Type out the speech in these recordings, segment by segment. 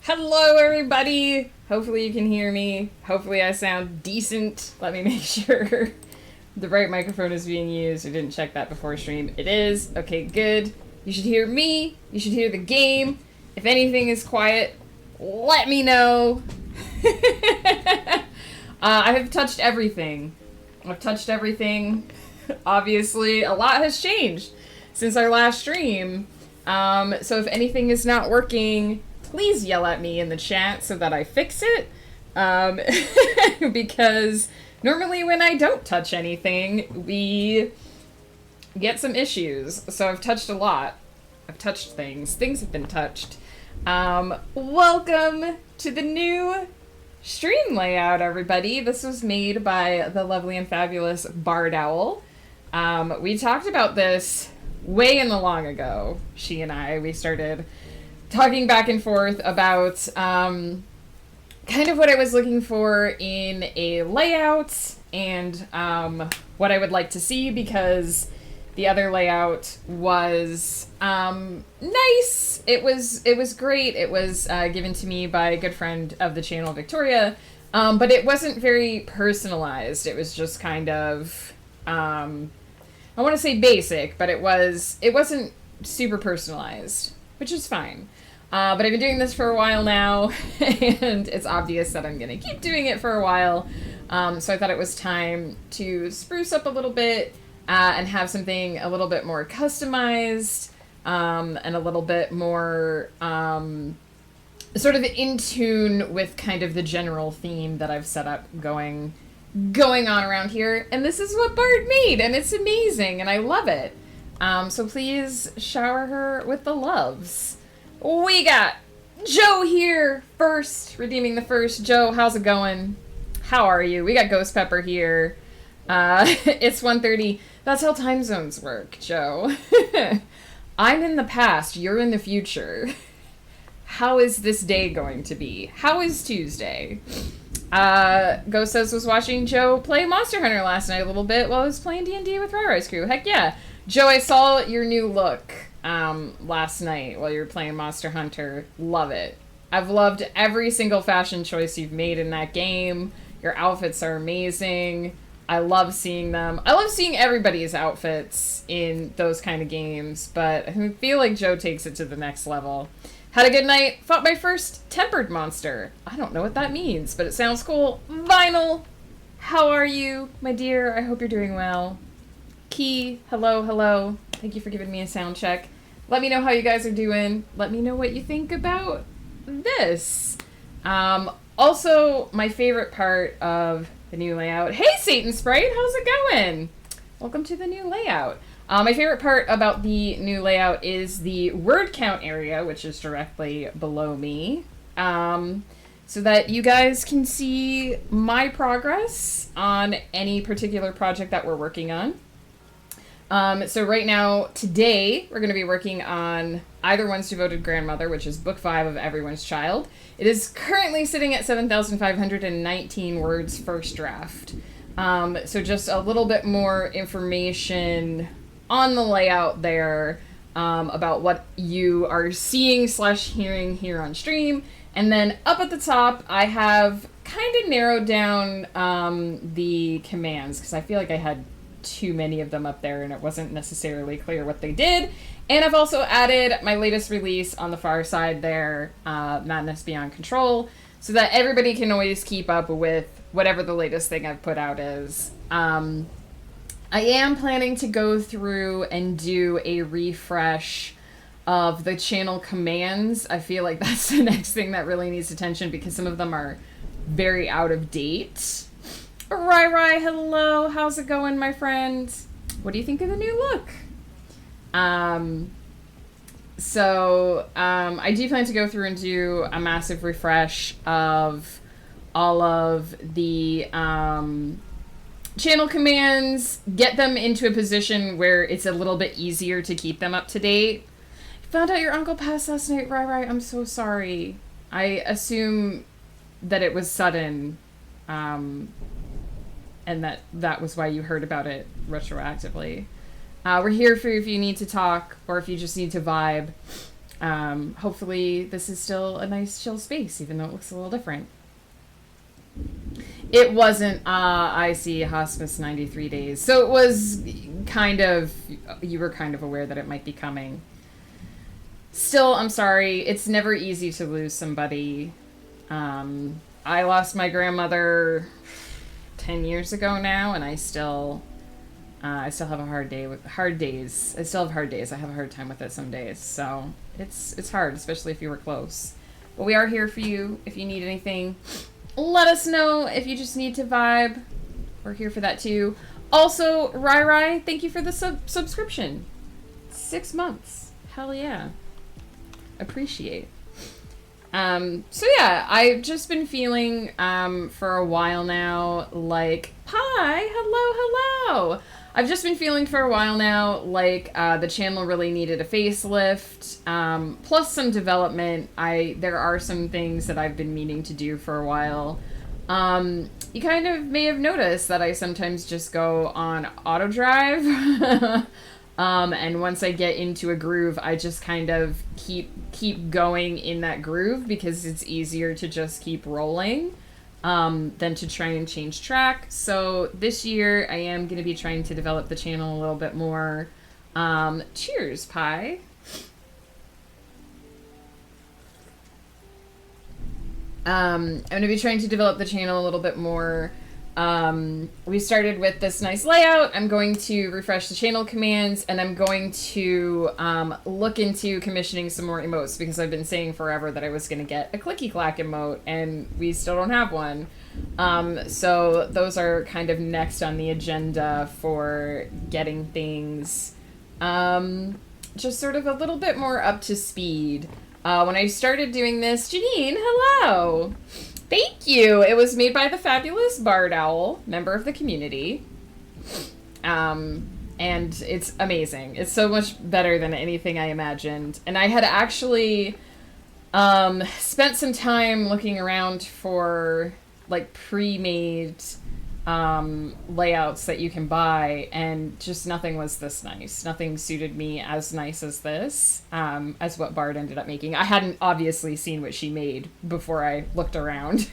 Hello, everybody! Hopefully you can hear me. Hopefully I sound decent. Let me make sure the right microphone is being used. I didn't check that before stream. It is. Okay, good. You should hear me. You should hear the game. If anything is quiet, let me know. I have touched everything. Obviously, a lot has changed since our last stream. So if anything is not working, please yell at me in the chat so that I fix it. Because normally when I don't touch anything, we get some issues. So I've touched a lot. I've touched things. Things have been touched. Welcome to the new stream layout, everybody. This was made by the lovely and fabulous Bard Owl. We talked about this way in the long ago. She and I, we started talking back and forth about kind of what I was looking for in a layout and what I would like to see, because the other layout was nice. It was great. It was given to me by a good friend of the channel, Victoria, but it wasn't very personalized. It was just kind of I want to say basic, but it wasn't super personalized, which is fine. But I've been doing this for a while now, and it's obvious that I'm going to keep doing it for a while. So I thought it was time to spruce up a little bit and have something a little bit more customized and a little bit more sort of in tune with kind of the general theme that I've set up going on around here. And this is what Bard made, and it's amazing, and I love it. So please shower her with the loves. We got Joe here first, redeeming the first. Joe, how's it going? How are you? We got Ghost Pepper here. It's 1:30. That's how time zones work, Joe. I'm in the past. You're in the future. How is this day going to be? How is Tuesday? Ghost says was watching Joe play Monster Hunter last night a little bit while I was playing D&D with Rise Crew. Heck yeah. Joe, I saw your new look last night while you were playing Monster Hunter. Love it. I've loved every single fashion choice you've made in that game. Your outfits are amazing. I love seeing them. I love seeing everybody's outfits in those kind of games, but I feel like Joe takes it to the next level. Had a good night. Fought my first tempered monster. I don't know what that means, but it sounds cool. Vinyl, how are you, my dear? I hope you're doing well. Key, hello. Thank you for giving me a sound check. Let me know how you guys are doing. Let me know what you think about this. Also, my favorite part of the new layout. Hey, Satan Sprite, how's it going? Welcome to the new layout. My favorite part about the new layout is the word count area, which is directly below me, so that you guys can see my progress on any particular project that we're working on. So right now, today, we're going to be working on Either One's Devoted Grandmother, which is book 5 of Everyone's Child. It is currently sitting at 7,519 words first draft. So just a little bit more information on the layout there about what you are seeing / hearing here on stream. And then up at the top, I have kind of narrowed down the commands, because I feel like I had too many of them up there and it wasn't necessarily clear what they did. And I've also added my latest release on the far side there, Madness Beyond Control, so that everybody can always keep up with whatever the latest thing I've put out is. I am planning to go through and do a refresh of the channel commands. I feel like that's the next thing that really needs attention, because some of them are very out of date. Rai, hello. How's it going, my friend? What do you think of the new look? So I do plan to go through and do a massive refresh of all of the channel commands, get them into a position where it's a little bit easier to keep them up to date. Found out your uncle passed last night, Rai. I'm so sorry. I assume that it was sudden, and that was why you heard about it retroactively. We're here for you if you need to talk or if you just need to vibe. Hopefully this is still a nice chill space, even though it looks a little different. It wasn't, I see, hospice 93 days. So it was kind of, you were kind of aware that it might be coming. Still, I'm sorry. It's never easy to lose somebody. I lost my grandmother 10 years ago now, and I still have a hard days. I still have hard days. I have a hard time with it some days. So it's hard, especially if you were close. But we are here for you if you need anything. Let us know if you just need to vibe. We're here for that too. Also, Rai, thank you for the subscription. 6 months. Hell yeah. Appreciate. So yeah, I've just been feeling for a while now like, hi, hello. I've just been feeling for a while now like the channel really needed a facelift, plus some development. There are some things that I've been meaning to do for a while. You kind of may have noticed that I sometimes just go on auto drive. And once I get into a groove, I just kind of keep going in that groove because it's easier to just keep rolling than to try and change track. So this year I am going to be trying to develop the channel a little bit more. Cheers, Pie. I'm going to be trying to develop the channel a little bit more. We started with this nice layout. I'm going to refresh the channel commands, and I'm going to look into commissioning some more emotes because I've been saying forever that I was going to get a clicky clack emote, and we still don't have one. So those are kind of next on the agenda for getting things just sort of a little bit more up to speed. When I started doing this, Janine, hello! Thank you! It was made by the fabulous Barred Owl, member of the community. And it's amazing. It's so much better than anything I imagined. And I had actually spent some time looking around for like pre-made layouts that you can buy, and just nothing was this nice. Nothing suited me as nice as this, as what Bard ended up making. I hadn't obviously seen what she made before I looked around.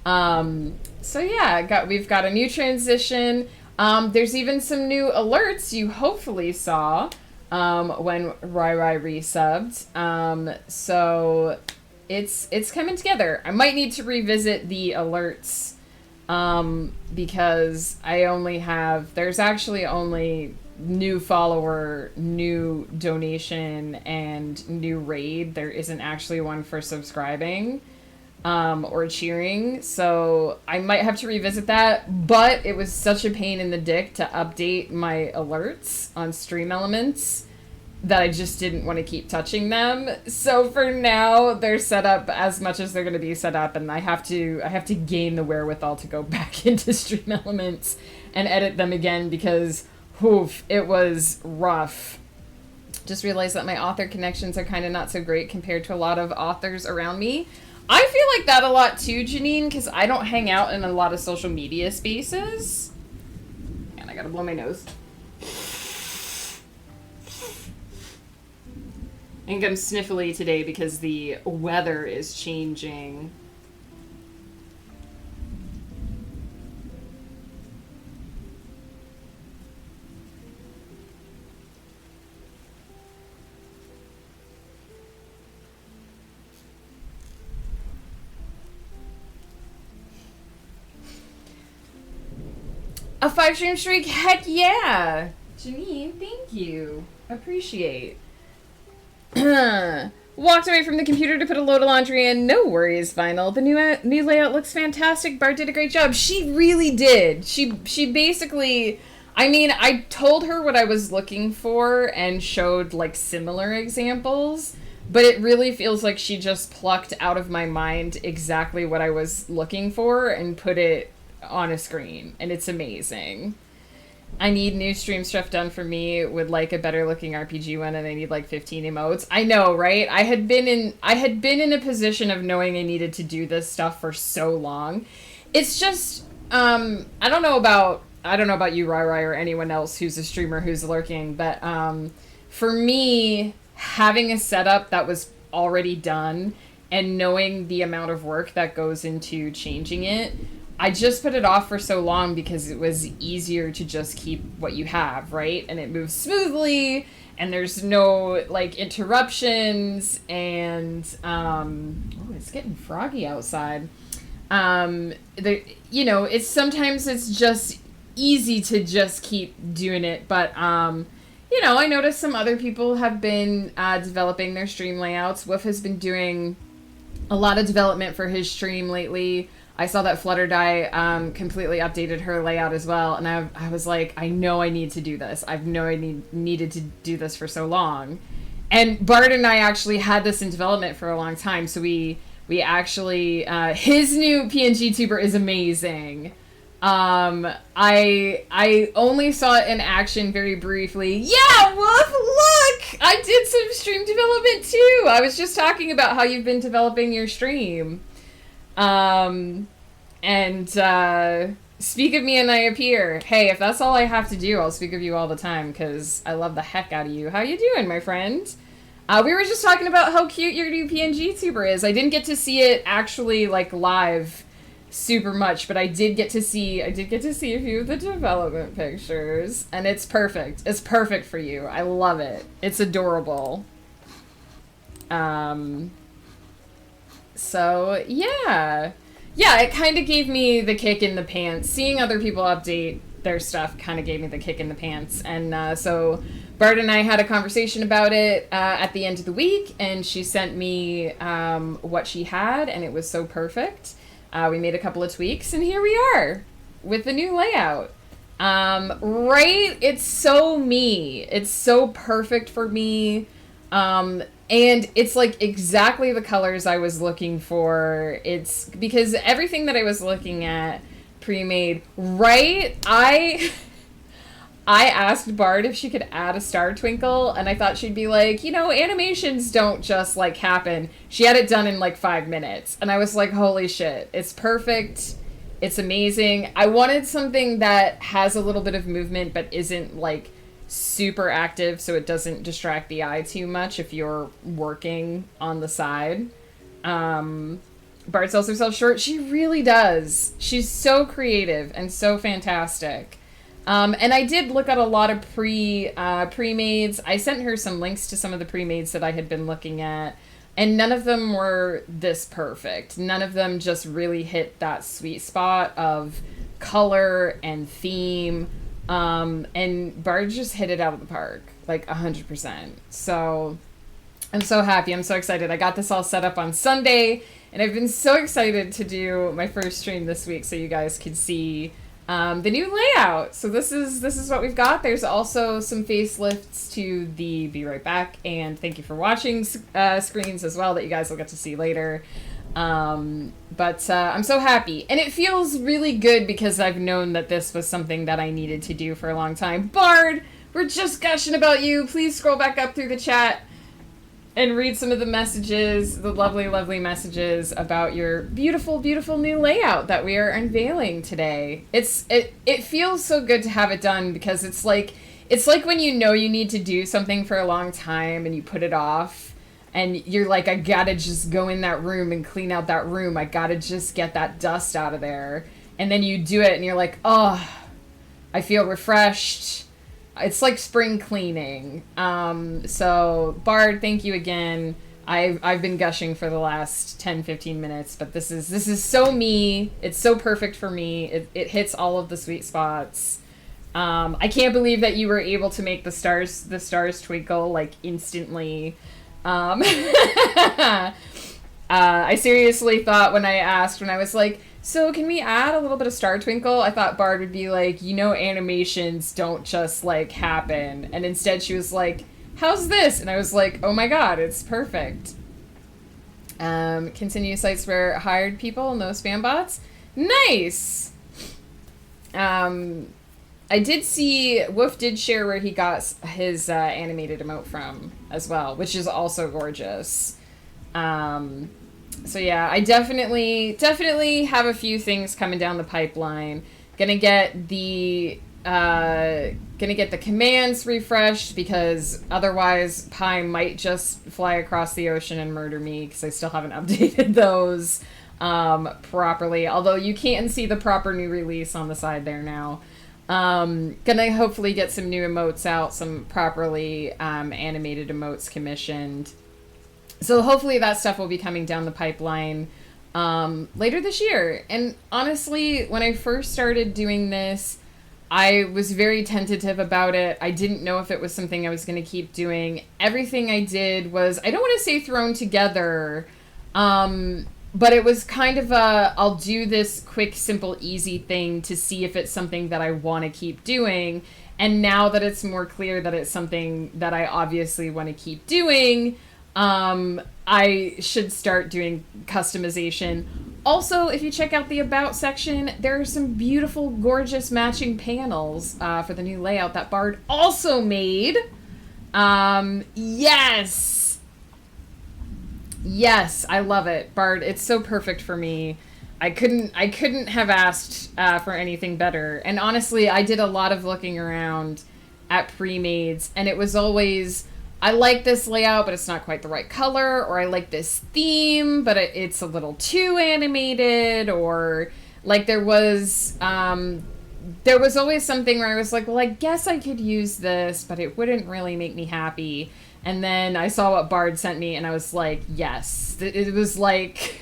So yeah, we've got a new transition. There's even some new alerts you hopefully saw when Rai resubbed. So it's coming together. I might need to revisit the alerts because there's actually only new follower, new donation, and new raid. There isn't actually one for subscribing or cheering, so I might have to revisit that, but it was such a pain in the dick to update my alerts on Stream Elements that I just didn't want to keep touching them. So for now, they're set up as much as they're going to be set up, and I have to gain the wherewithal to go back into Stream Elements and edit them again because, it was rough. Just realized that my author connections are kind of not so great compared to a lot of authors around me. I feel like that a lot too, Janine, because I don't hang out in a lot of social media spaces. And I gotta blow my nose. I think I'm sniffly today because the weather is changing. A 5-stream streak? Heck yeah! Janine, thank you. Appreciate. Walked away from the computer to put a load of laundry in. No worries, Vinyl. The new layout looks fantastic. Bart did a great job. She really did. She basically... I mean, I told her what I was looking for and showed, like, similar examples, but it really feels like she just plucked out of my mind exactly what I was looking for and put it on a screen, and it's amazing. I need new stream stuff done for me with like a better looking RPG one, and I need like 15 emotes. I know, right? I had been in a position of knowing I needed to do this stuff for so long. It's just I don't know about you, Rai, or anyone else who's a streamer who's lurking, but for me, having a setup that was already done and knowing the amount of work that goes into changing it, I just put it off for so long because it was easier to just keep what you have, right? And it moves smoothly, and there's no, like, interruptions, and, oh, it's getting froggy outside. It's sometimes it's just easy to just keep doing it, but, I noticed some other people have been developing their stream layouts. Wolf has been doing a lot of development for his stream lately. I saw that Flutterdye completely updated her layout as well, and I was like, I know I need to do this. I've needed to do this for so long. And Bart and I actually had this in development for a long time, so we actually, his new PNG tuber is amazing. I only saw it in action very briefly. Yeah, Wolf, look! I did some stream development too. I was just talking about how you've been developing your stream. Speak of me and I appear. Hey, if that's all I have to do, I'll speak of you all the time, because I love the heck out of you. How you doing, my friend? We were just talking about how cute your new PNG tuber is. I didn't get to see it actually, like, live super much, but I did get to see a few of the development pictures, and it's perfect. It's perfect for you. I love it. It's adorable. So, yeah. Yeah, it kind of gave me the kick in the pants. Seeing other people update their stuff kind of gave me the kick in the pants. And so Bart and I had a conversation about it at the end of the week, and she sent me what she had, and it was so perfect. We made a couple of tweaks, and here we are with the new layout. Right? It's so me. It's so perfect for me. And it's like exactly the colors I was looking for. It's because everything that I was looking at pre-made, right? I asked Bart if she could add a star twinkle, and I thought she'd be like, animations don't just, like, happen. She had it done in, like, 5 minutes. And I was like, holy shit, it's perfect. It's amazing. I wanted something that has a little bit of movement but isn't, like, super active, so it doesn't distract the eye too much if you're working on the side. Bart sells herself short. She really does. She's so creative and so fantastic. And I did look at a lot of pre-mades. I sent her some links to some of the pre-mades that I had been looking at, and none of them were this perfect. None of them just really hit that sweet spot of color and theme. And Bart just hit it out of the park, like 100%. So I'm so happy. I'm so excited. I got this all set up on Sunday, and I've been so excited to do my first stream this week so you guys could see the new layout. So this is what we've got. There's also some facelifts to the Be Right Back and Thank You for Watching screens as well that you guys will get to see later. But I'm so happy. And it feels really good because I've known that this was something that I needed to do for a long time. Bard, we're just gushing about you. Please scroll back up through the chat and read some of the messages, the lovely, lovely messages about your beautiful, beautiful new layout that we are unveiling today. It feels so good to have it done because it's like when you know you need to do something for a long time and you put it off and you're like, I gotta just go in that room and clean out that room. I gotta just get that dust out of there. And then you do it and you're like, oh, I feel refreshed. It's like spring cleaning. So Bard, thank you again. I've been gushing for the last 10-15 minutes, but this is so me. It's so perfect for me. It hits all of the sweet spots. I can't believe that you were able to make the stars twinkle like instantly. I seriously thought when I was like, so can we add a little bit of star twinkle? I thought Bard would be like, animations don't just like happen. And instead she was like, how's this? And I was like, oh my god, it's perfect. Continue sites where hired people, no spam bots. Nice! I did see, Wolf did share where he got his animated emote from as well, which is also gorgeous. So yeah, I definitely have a few things coming down the pipeline. Gonna get the gonna get the commands refreshed because otherwise Pi might just fly across the ocean and murder me because I still haven't updated those properly. Although you can't see the proper new release on the side there now. Gonna hopefully get some new emotes out, some properly animated emotes commissioned. So hopefully that stuff will be coming down the pipeline later this year. And honestly, when I first started doing this, I was very tentative about it. I didn't know if it was something I was going to keep doing. Everything I did was, I don't want to say thrown together, but it was kind of a, I'll do this quick, simple, easy thing to see if it's something that I want to keep doing. And now that it's more clear that it's something that I obviously want to keep doing, I should start doing customization. Also, if you check out the About section, there are some beautiful, gorgeous matching panels for the new layout that Bard also made. Yes! Yes, I love it. Bard, it's so perfect for me. I couldn't have asked for anything better. And honestly, I did a lot of looking around at pre-mades, and it was always, I like this layout, but it's not quite the right color, or I like this theme, but it's a little too animated, or like there was always something where I was like, well, I guess I could use this, but it wouldn't really make me happy. And then I saw what Bard sent me, and I was like, yes. It was like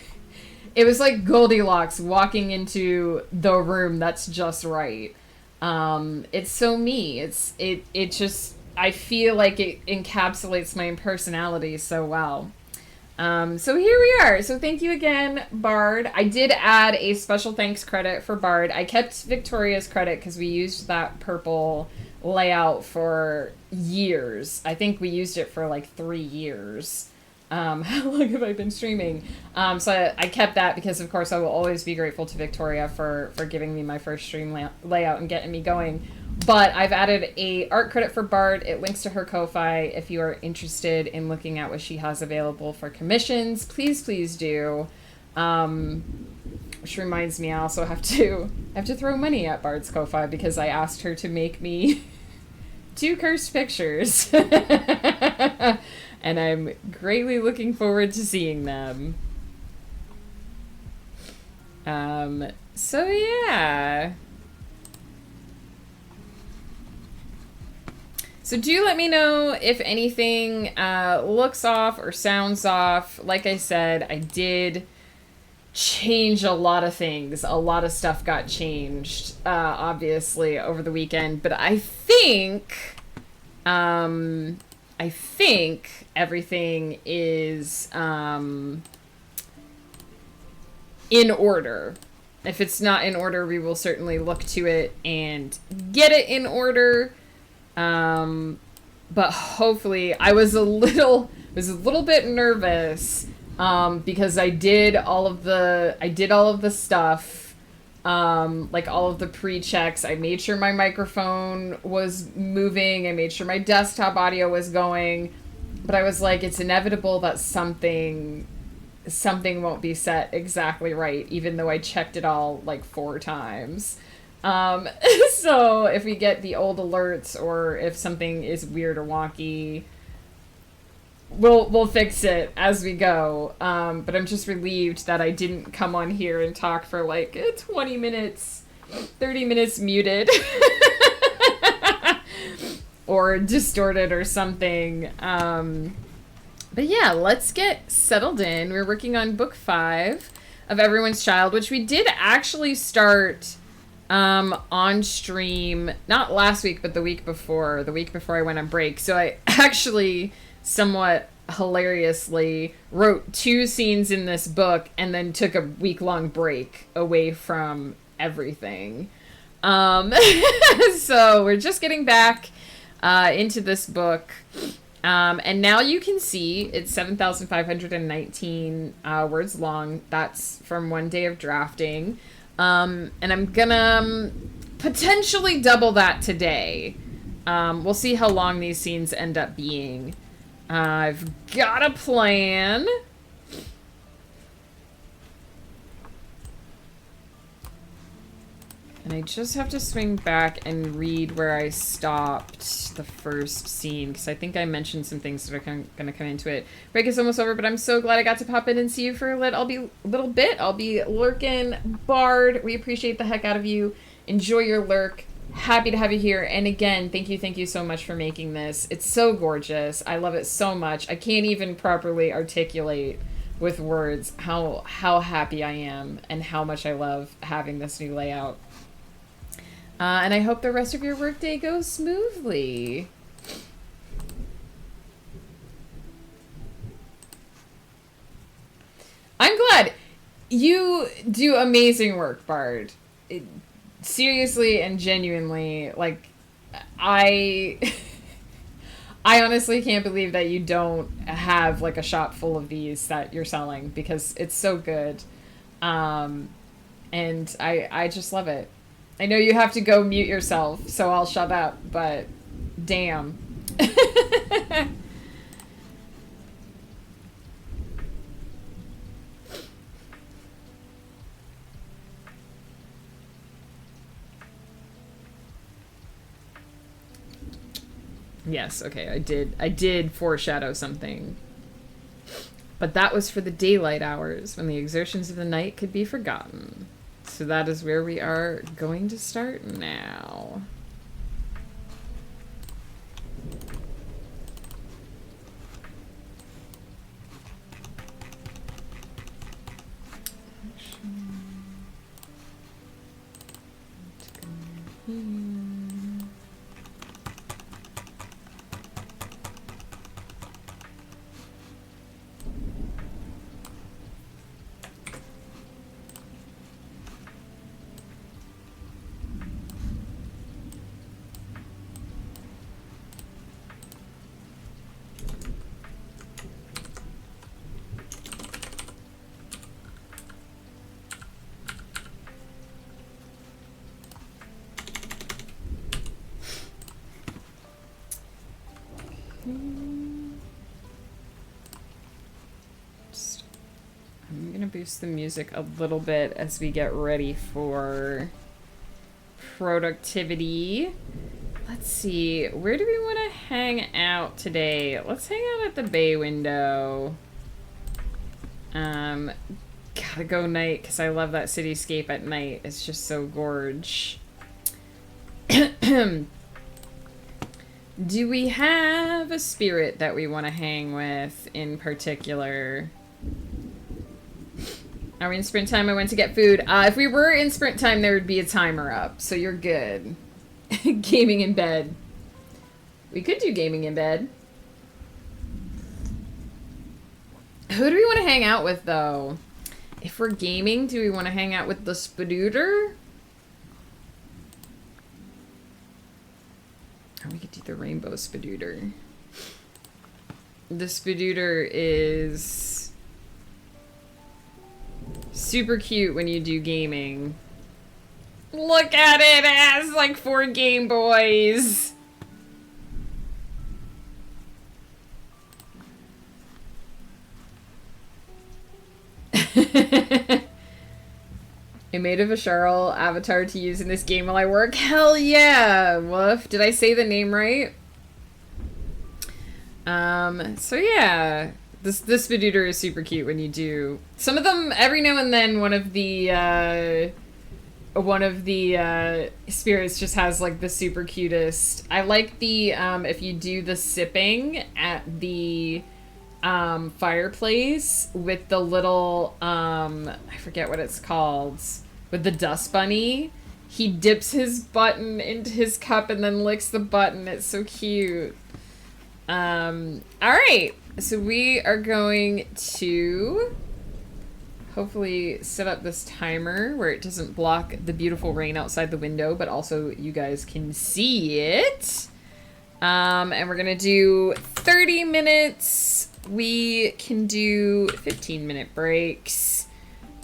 Goldilocks walking into the room that's just right. It's so me. It just, I feel like it encapsulates my personality so well. So here we are. So thank you again, Bard. I did add a special thanks credit for Bard. I kept Victoria's credit because we used that purple layout for years. I think we used it for like 3 years. How long have I been streaming? So I kept that because, of course, I will always be grateful to Victoria for giving me my first stream layout and getting me going. But I've added a art credit for Bard. It links to her Ko-Fi if you are interested in looking at what she has available for commissions. Please, please do. Which reminds me, I also have to throw money at Bard's Ko-Fi because I asked her to make me 2 cursed pictures. And I'm greatly looking forward to seeing them. So yeah. So do let me know if anything looks off or sounds off. Like I said, I did change a lot of things. A lot of stuff got changed, obviously, over the weekend. But I think everything is in order. If it's not in order, we will certainly look to it and get it in order. But hopefully, I was a little bit nervous because I did all of the stuff, like all of the pre-checks. I made sure my microphone was moving. I made sure my desktop audio was going. But I was like, it's inevitable that something won't be set exactly right, even though I checked it all like 4 times. So if we get the old alerts or if something is weird or wonky, we'll fix it as we go. But I'm just relieved that I didn't come on here and talk for like 20 minutes, 30 minutes muted. Or distorted or something. But yeah, let's get settled in. We're working on book 5 of Everyone's Child, which we did actually start on stream, not last week, but the week before I went on break. So I actually somewhat hilariously wrote 2 scenes in this book and then took a week-long break away from everything. So we're just getting back into this book. And now you can see it's 7,519 words long. That's from 1 day of drafting. And I'm gonna potentially double that today. We'll see how long these scenes end up being. I've got a plan. And I just have to swing back and read where I stopped the first scene, because I think I mentioned some things that are going to come into it. Break is almost over, but I'm so glad I got to pop in and see you for a little bit. I'll be lurking. Bard, we appreciate the heck out of you. Enjoy your lurk. Happy to have you here. And again, thank you so much for making this. It's so gorgeous. I love it so much. I can't even properly articulate with words how happy I am and how much I love having this new layout. And I hope the rest of your workday goes smoothly. I'm glad. You do amazing work, Bard. Seriously and genuinely, like, I honestly can't believe that you don't have, like, a shop full of these that you're selling, because it's so good. And I just love it. I know you have to go mute yourself, so I'll shut up, but damn. Yes, okay, I did foreshadow something. But that was for the daylight hours, when the exertions of the night could be forgotten. So that is where we are going to start now. I'm gonna boost the music a little bit as we get ready for productivity. Let's see, where do we want to hang out today? Let's hang out at the bay window. Gotta go night, because I love that cityscape at night. It's just so gorge. Do we have a spirit that we want to hang with in particular? Are we in sprint time? I went to get food. If we were in sprint time, there would be a timer up, so you're good. Gaming in bed. We could do gaming in bed. Who do we want to hang out with, though? If we're gaming, do we want to hang out with the Spadooter? Or we could do the Rainbow Spadooter. The Spadooter is super cute when you do gaming. Look at it! It has like 4 Game Boys! I made a Visharal avatar to use in this game while I work. Hell yeah! Woof. Did I say the name right? So yeah. This Spadooter is super cute when you do. Some of them, every now and then, one of the spirits just has like the super cutest. I like the, if you do the sipping at the fireplace with the little, I forget what it's called, with the dust bunny. He dips his button into his cup and then licks the button. It's so cute. Alright, so we are going to hopefully set up this timer where it doesn't block the beautiful rain outside the window, but also you guys can see it. And we're gonna do 30 minutes. We can do 15-minute breaks.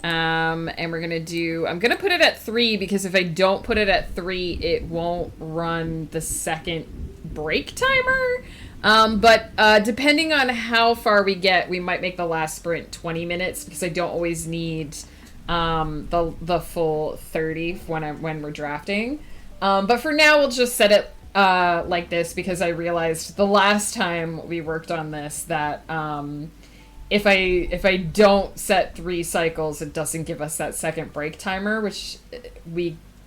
And we're gonna do, I'm gonna put it at 3 because if I don't put it at 3, it won't run the second break timer. But depending on how far we get, we might make the last sprint 20 minutes because I don't always need the full 30 when we're drafting. But for now, we'll just set it like this because I realized the last time we worked on this that if I don't set 3 cycles, it doesn't give us that second break timer, which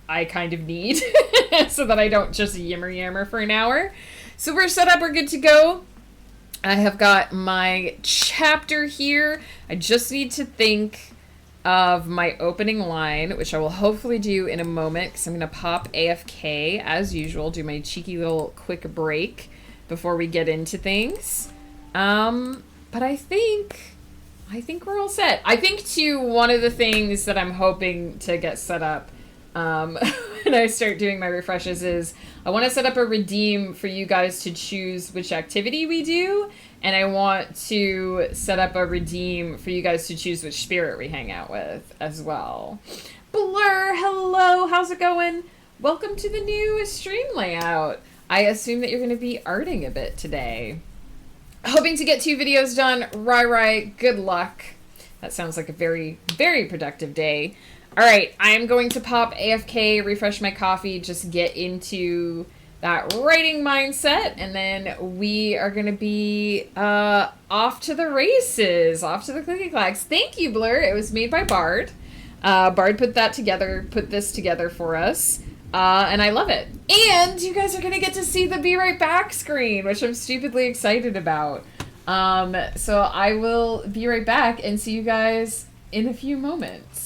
I kind of need so that I don't just yammer for an hour. So we're set up, we're good to go. I have got my chapter here. I just need to think of my opening line, which I will hopefully do in a moment because I'm going to pop AFK as usual, do my cheeky little quick break before we get into things. But I think we're all set. I think too, one of the things that I'm hoping to get set up when I start doing my refreshes is I want to set up a redeem for you guys to choose which activity we do, and I want to set up a redeem for you guys to choose which spirit we hang out with as well. Blur, hello, how's it going? Welcome to the new stream layout. I assume that you're going to be arting a bit today. Hoping to get 2 videos done. Right, good luck. That sounds like a very, very productive day. All right, I am going to pop AFK, refresh my coffee, just get into that writing mindset, and then we are going to be off to the races, off to the clicky clacks. Thank you, Blur. It was made by Bard. Bard put this together for us, and I love it. And you guys are going to get to see the Be Right Back screen, which I'm stupidly excited about. So I will be right back and see you guys in a few moments.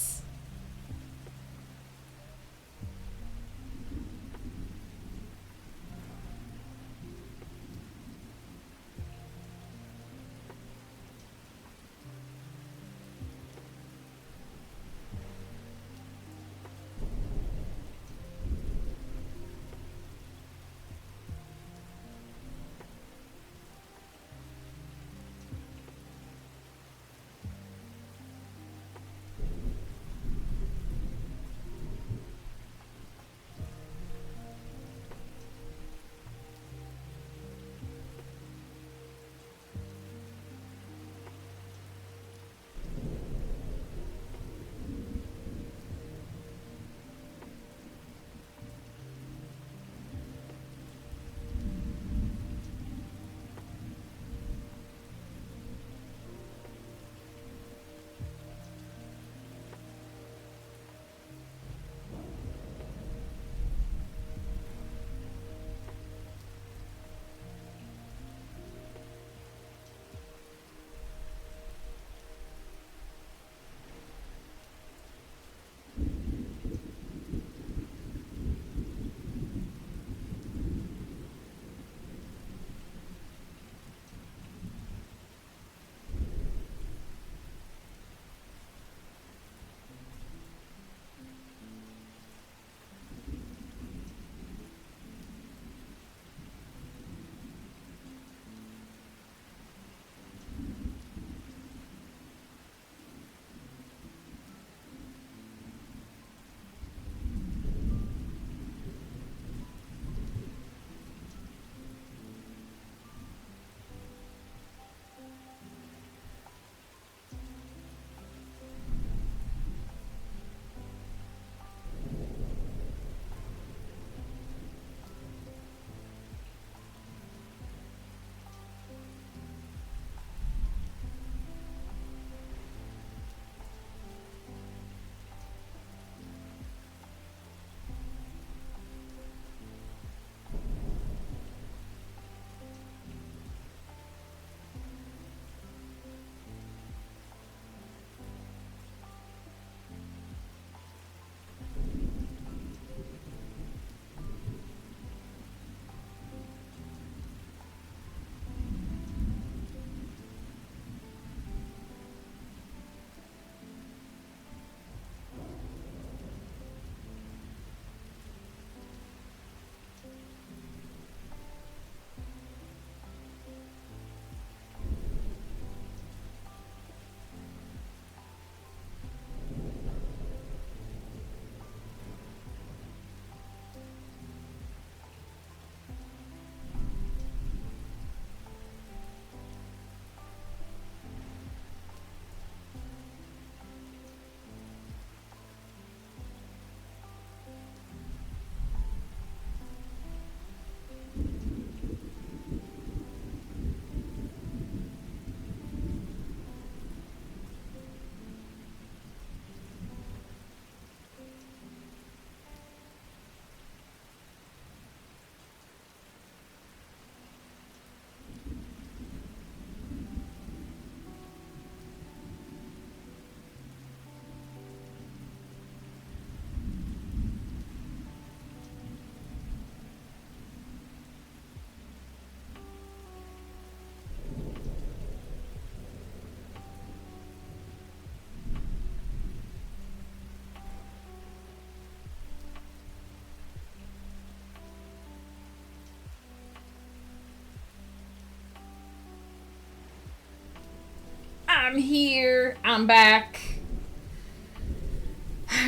I'm here. I'm back.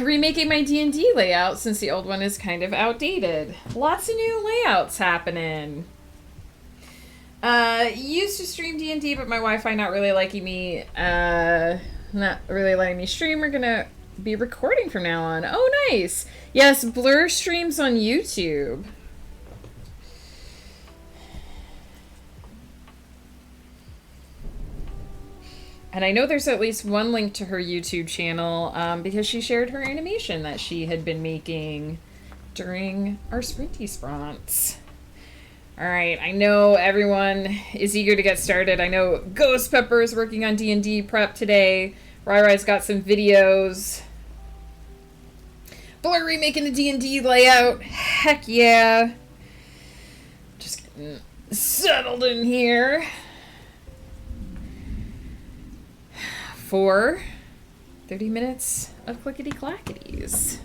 Remaking my D&D layout since the old one is kind of outdated. Lots of new layouts happening. Used to stream D&D, but my Wi-Fi not really letting me stream. We're gonna be recording from now on. Oh, nice. Yes, Blur streams on YouTube. And I know there's at least one link to her YouTube channel because she shared her animation that she had been making during our Sprinty Spronts. All right, I know everyone is eager to get started. I know Ghost Pepper is working on D&D prep today. Rai-Rai's got some videos. Blur remaking the D&D layout. Heck yeah. Just getting settled in here. For 30 minutes of clickety-clackities.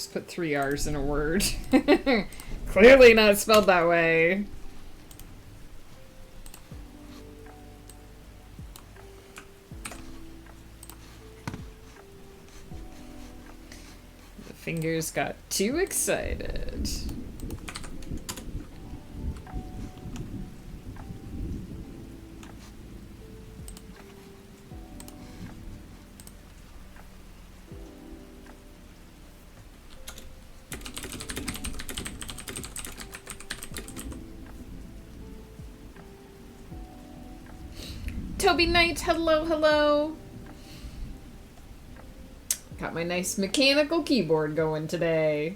just put 3 R's in a word. Clearly not spelled that way. The fingers got too excited. Toby Knight, hello, hello. Got my nice mechanical keyboard going today.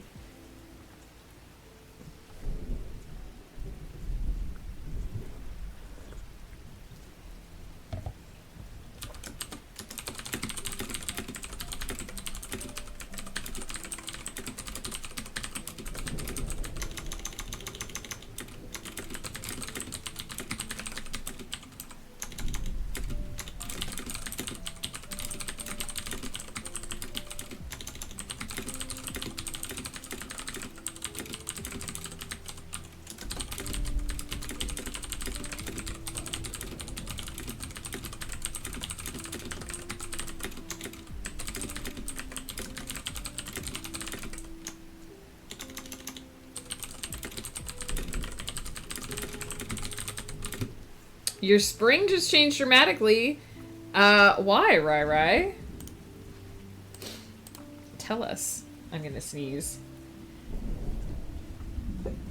Your spring just changed dramatically. Why, Rai? Tell us. I'm gonna sneeze.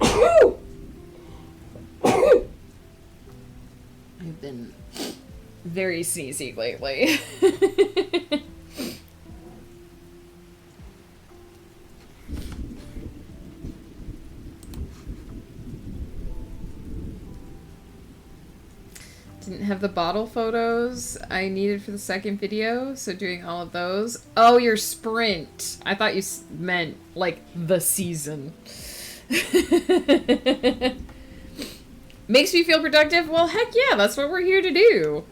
I've been very sneezy lately. Didn't have the bottle photos I needed for the second video, so doing all of those. Oh, your sprint. I thought you meant, like, the season. Makes me feel productive? Well, heck yeah, that's what we're here to do.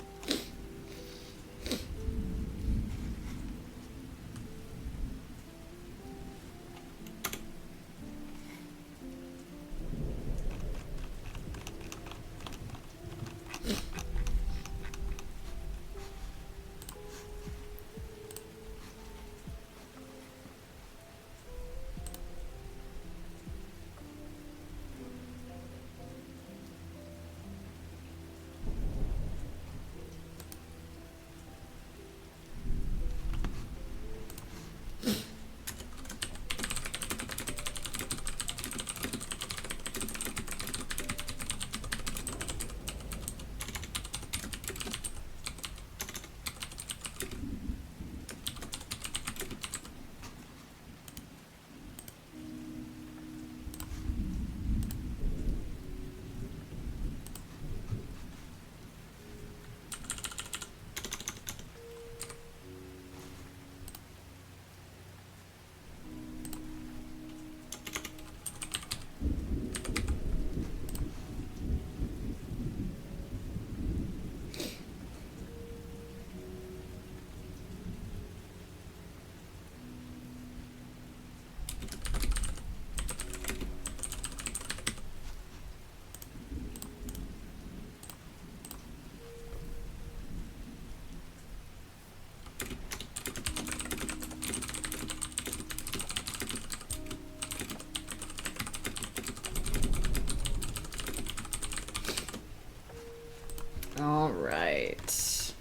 Alright.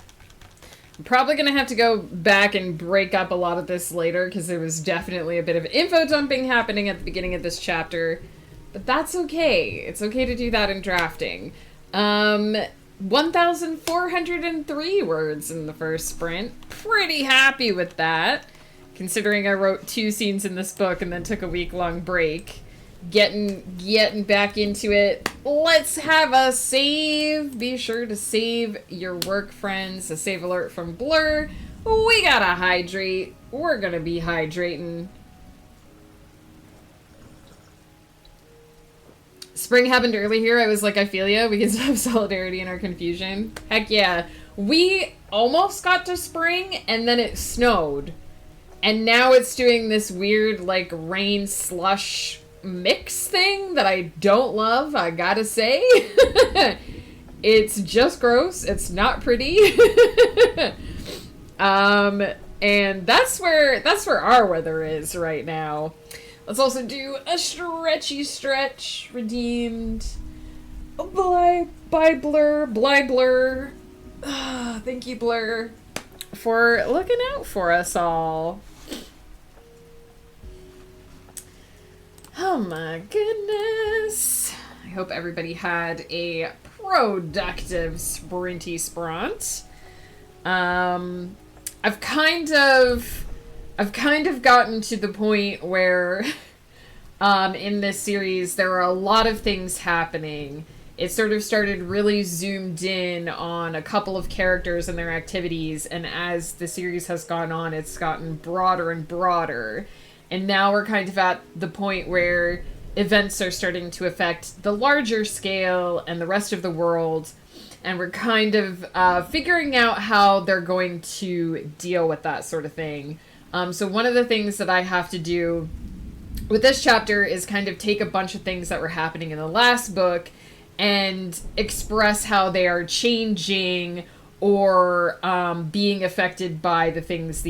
I'm probably gonna have to go back and break up a lot of this later, because there was definitely a bit of info dumping happening at the beginning of this chapter. But that's okay. It's okay to do that in drafting. 1,403 words in the first sprint. Pretty happy with that, considering I wrote 2 scenes in this book and then took a week-long break. Getting back into it. Let's have a save. Be sure to save your work, friends. A save alert from Blur. We gotta hydrate. We're gonna be hydrating. Spring happened early here. I was like, I feel ya. We can have solidarity in our confusion. Heck yeah. We almost got to spring and then it snowed. And now it's doing this weird, like, rain slush mix thing that I don't love, I gotta say. It's just gross. It's not pretty. And that's where our weather is right now. Let's also do a stretchy stretch. Redeemed. Bly Blur. Thank you, Blur, for looking out for us all. Oh my goodness. I hope everybody had a productive sprinty spront. I've kind of gotten to the point where in this series there are a lot of things happening. It sort of started really zoomed in on a couple of characters and their activities, and as the series has gone on, it's gotten broader and broader. And now we're kind of at the point where events are starting to affect the larger scale and the rest of the world, and we're kind of figuring out how they're going to deal with that sort of thing. So one of the things that I have to do with this chapter is kind of take a bunch of things that were happening in the last book and express how they are changing or being affected by the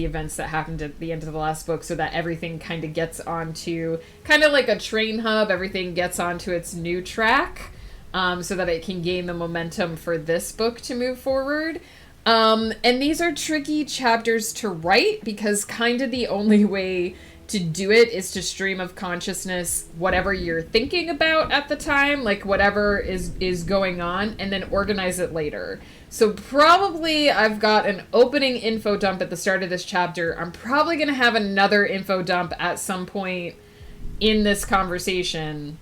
events that happened at the end of the last book, so that everything kind of gets onto, kind of like a train hub, everything gets onto its new track, so that it can gain the momentum for this book to move forward. And these are tricky chapters to write, because kind of the only way to do it is to stream of consciousness whatever you're thinking about at the time, like whatever is going on, and then organize it later. So probably I've got an opening info dump at the start of this chapter. I'm probably going to have another info dump at some point in this conversation.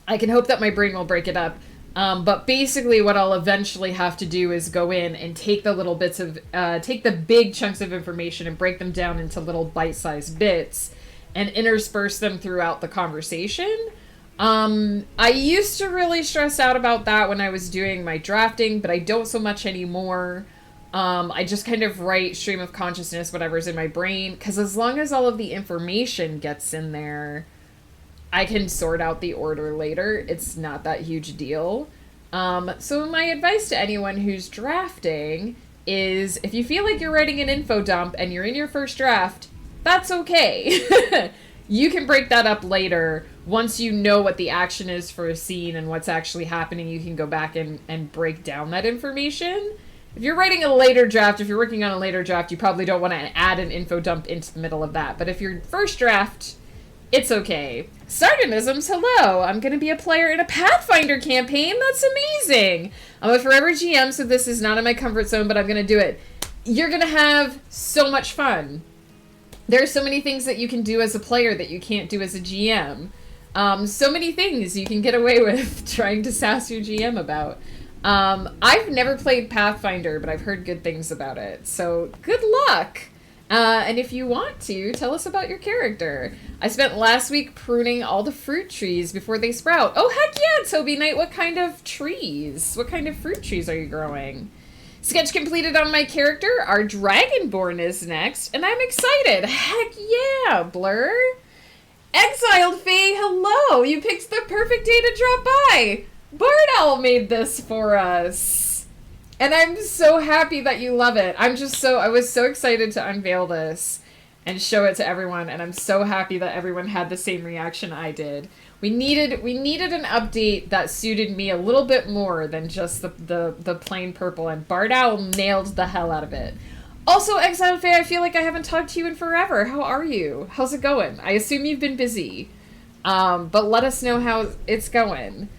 I can hope that my brain will break it up. But basically what I'll eventually have to do is go in and take the little bits of, take the big chunks of information and break them down into little bite-sized bits and intersperse them throughout the conversation. I used to really stress out about that when I was doing my drafting, but I don't so much anymore. I just kind of write stream of consciousness, whatever's in my brain, because as long as all of the information gets in there, I can sort out the order later. It's not that huge a deal. So my advice to anyone who's drafting is, if you feel like you're writing an info dump and you're in your first draft, that's okay. You can break that up later. Once you know what the action is for a scene and what's actually happening, you can go back and break down that information. If you're writing a later draft, if you're working on a later draft, you probably don't want to add an info dump into the middle of that. But if you're first draft, it's okay. Sardonisms, hello! I'm going to be a player in a Pathfinder campaign. That's amazing! I'm a forever GM, so this is not in my comfort zone, but I'm going to do it. You're going to have so much fun. There are so many things that you can do as a player that you can't do as a GM. So many things you can get away with trying to sass your GM about. I've never played Pathfinder, but I've heard good things about it. So good luck! And if you want to, tell us about your character. I spent last week pruning all the fruit trees before they sprout. Oh, heck yeah, Toby Knight. What kind of trees? What kind of fruit trees are you growing? Sketch completed on my character. Our Dragonborn is next, and I'm excited. Heck yeah, Blur. Exiled Fae, hello. You picked the perfect day to drop by. Bard Owl made this for us. And I'm so happy that you love it. I was so excited to unveil this and show it to everyone, and I'm so happy that everyone had the same reaction I did. We needed an update that suited me a little bit more than just the plain purple, and Bard Owl nailed the hell out of it. Also, Exile Faye, I feel like I haven't talked to you in forever. How are you? How's it going? I assume you've been busy. But let us know how it's going.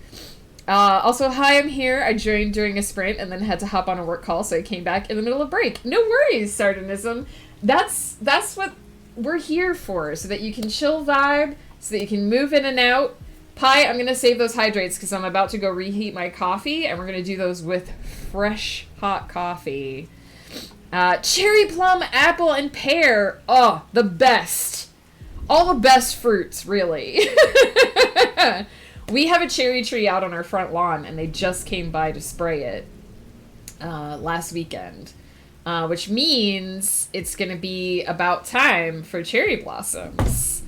Also, hi, I'm here. I joined during a sprint and then had to hop on a work call, so I came back in the middle of break. No worries, Sardonism. That's what we're here for, so that you can chill vibe, so that you can move in and out. Pi, I'm going to save those hydrates because I'm about to go reheat my coffee, and we're going to do those with fresh, hot coffee. Cherry, plum, apple, and pear. Oh, the best. All the best fruits, really. We have a cherry tree out on our front lawn, and they just came by to spray it last weekend. which means it's going to be about time for cherry blossoms.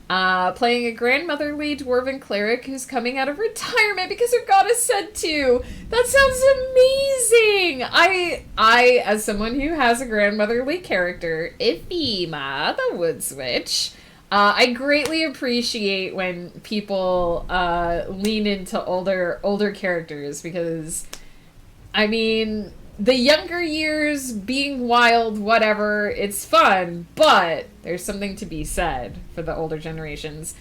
Playing a grandmotherly dwarven cleric who's coming out of retirement because her goddess said to. That sounds amazing! I, as someone who has a grandmotherly character, Ifima, the Woods Witch, I greatly appreciate when people lean into older characters because, I mean, the younger years, being wild, whatever, it's fun, but there's something to be said for the older generations.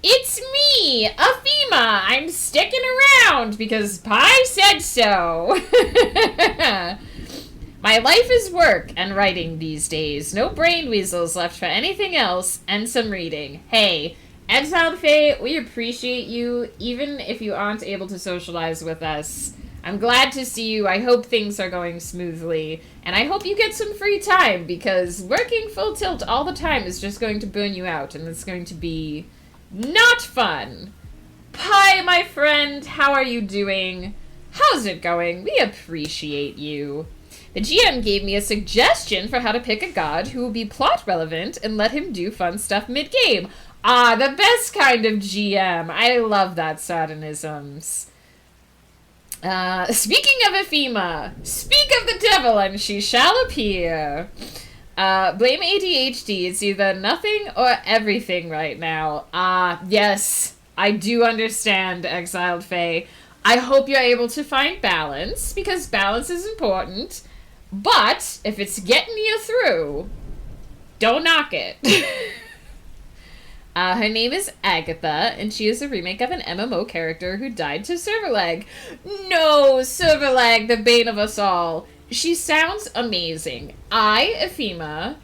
It's me, Afima! I'm sticking around because Pi said so! My life is work and writing these days. No brain weasels left for anything else, and some reading. Hey, Exiled Fae, we appreciate you, even if you aren't able to socialize with us. I'm glad to see you. I hope things are going smoothly. And I hope you get some free time, because working full tilt all the time is just going to burn you out, and it's going to be not fun. Pi, my friend, how are you doing? How's it going? We appreciate you. The GM gave me a suggestion for how to pick a god who will be plot relevant and let him do fun stuff mid-game. Ah, the best kind of GM. I love that sardonisms. Speaking of Ephema, speak of the devil and she shall appear. Blame ADHD. It's either nothing or everything right now. Yes, I do understand, Exiled Fae. I hope you're able to find balance, because balance is important. But if it's getting you through, don't knock it. Her name is Agatha, and she is a remake of an MMO character who died to server-lag. No, server-lag, the bane of us all. She sounds amazing. I, Ephema,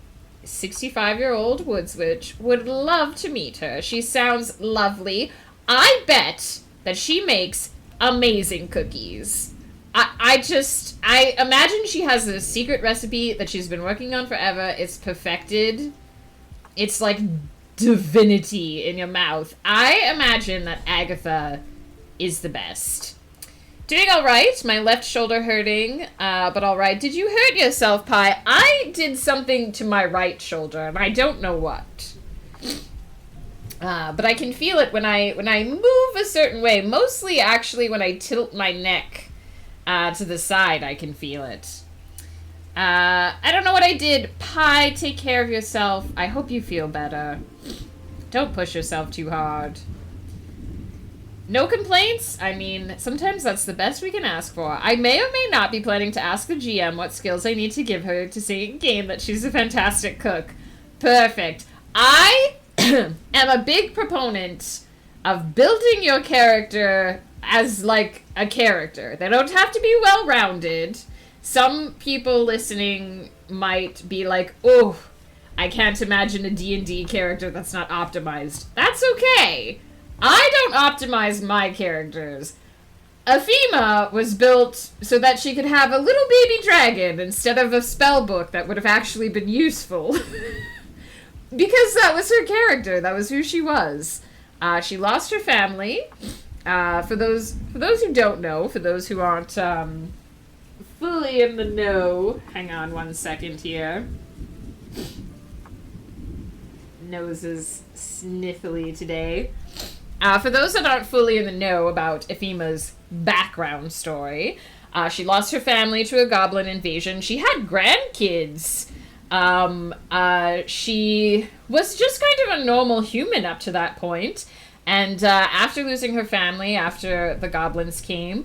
65-year-old Woods Witch, would love to meet her. She sounds lovely. I bet that she makes amazing cookies. I imagine she has a secret recipe that she's been working on forever. It's perfected. It's like divinity in your mouth. I imagine that Agatha is the best. Doing alright. My left shoulder hurting, but alright. Did you hurt yourself, Pi? I did something to my right shoulder, and I don't know what. But I can feel it when I move a certain way. Mostly, actually, when I tilt my neck to the side, I can feel it. I don't know what I did. Pi, take care of yourself. I hope you feel better. Don't push yourself too hard. No complaints? I mean, sometimes that's the best we can ask for. I may or may not be planning to ask the GM what skills I need to give her to say in game that she's a fantastic cook. Perfect. I am a big proponent of building your character as, like, a character. They don't have to be well-rounded. Some people listening might be like, oh, I can't imagine a D&D character that's not optimized. That's okay. I don't optimize my characters. Ephema was built so that she could have a little baby dragon instead of a spell book that would have actually been useful. Because that was her character. That was who she was. She lost her family. For those who don't know, for those who aren't fully in the know, hang on one second here. Nose is sniffly today. For those that aren't fully in the know about Ephema's background story, she lost her family to a goblin invasion. She had grandkids. She was just kind of a normal human up to that point. And after losing her family, after the goblins came,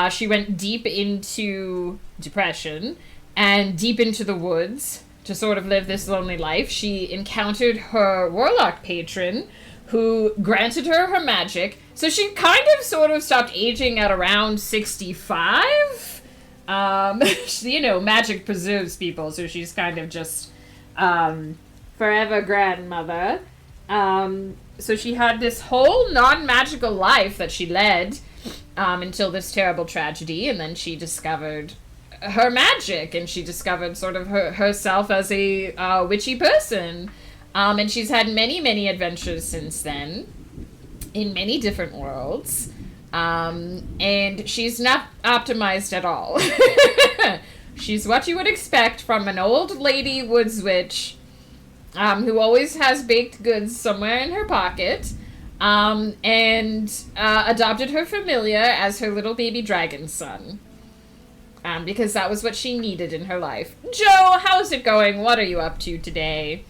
she went deep into depression and deep into the woods to sort of live this lonely life. She encountered her warlock patron, who granted her magic. So she kind of sort of stopped aging at around 65. You know, magic preserves people, so she's kind of just forever grandmother. So she had this whole non-magical life that she led until this terrible tragedy, and then she discovered her magic, and she discovered sort of herself as a witchy person. And she's had many, many adventures since then in many different worlds. And she's not optimized at all. She's what you would expect from an old lady woods witch, who always has baked goods somewhere in her pocket, and adopted her familiar as her little baby dragon son. Because that was what she needed in her life. Joe, how's it going? What are you up to today?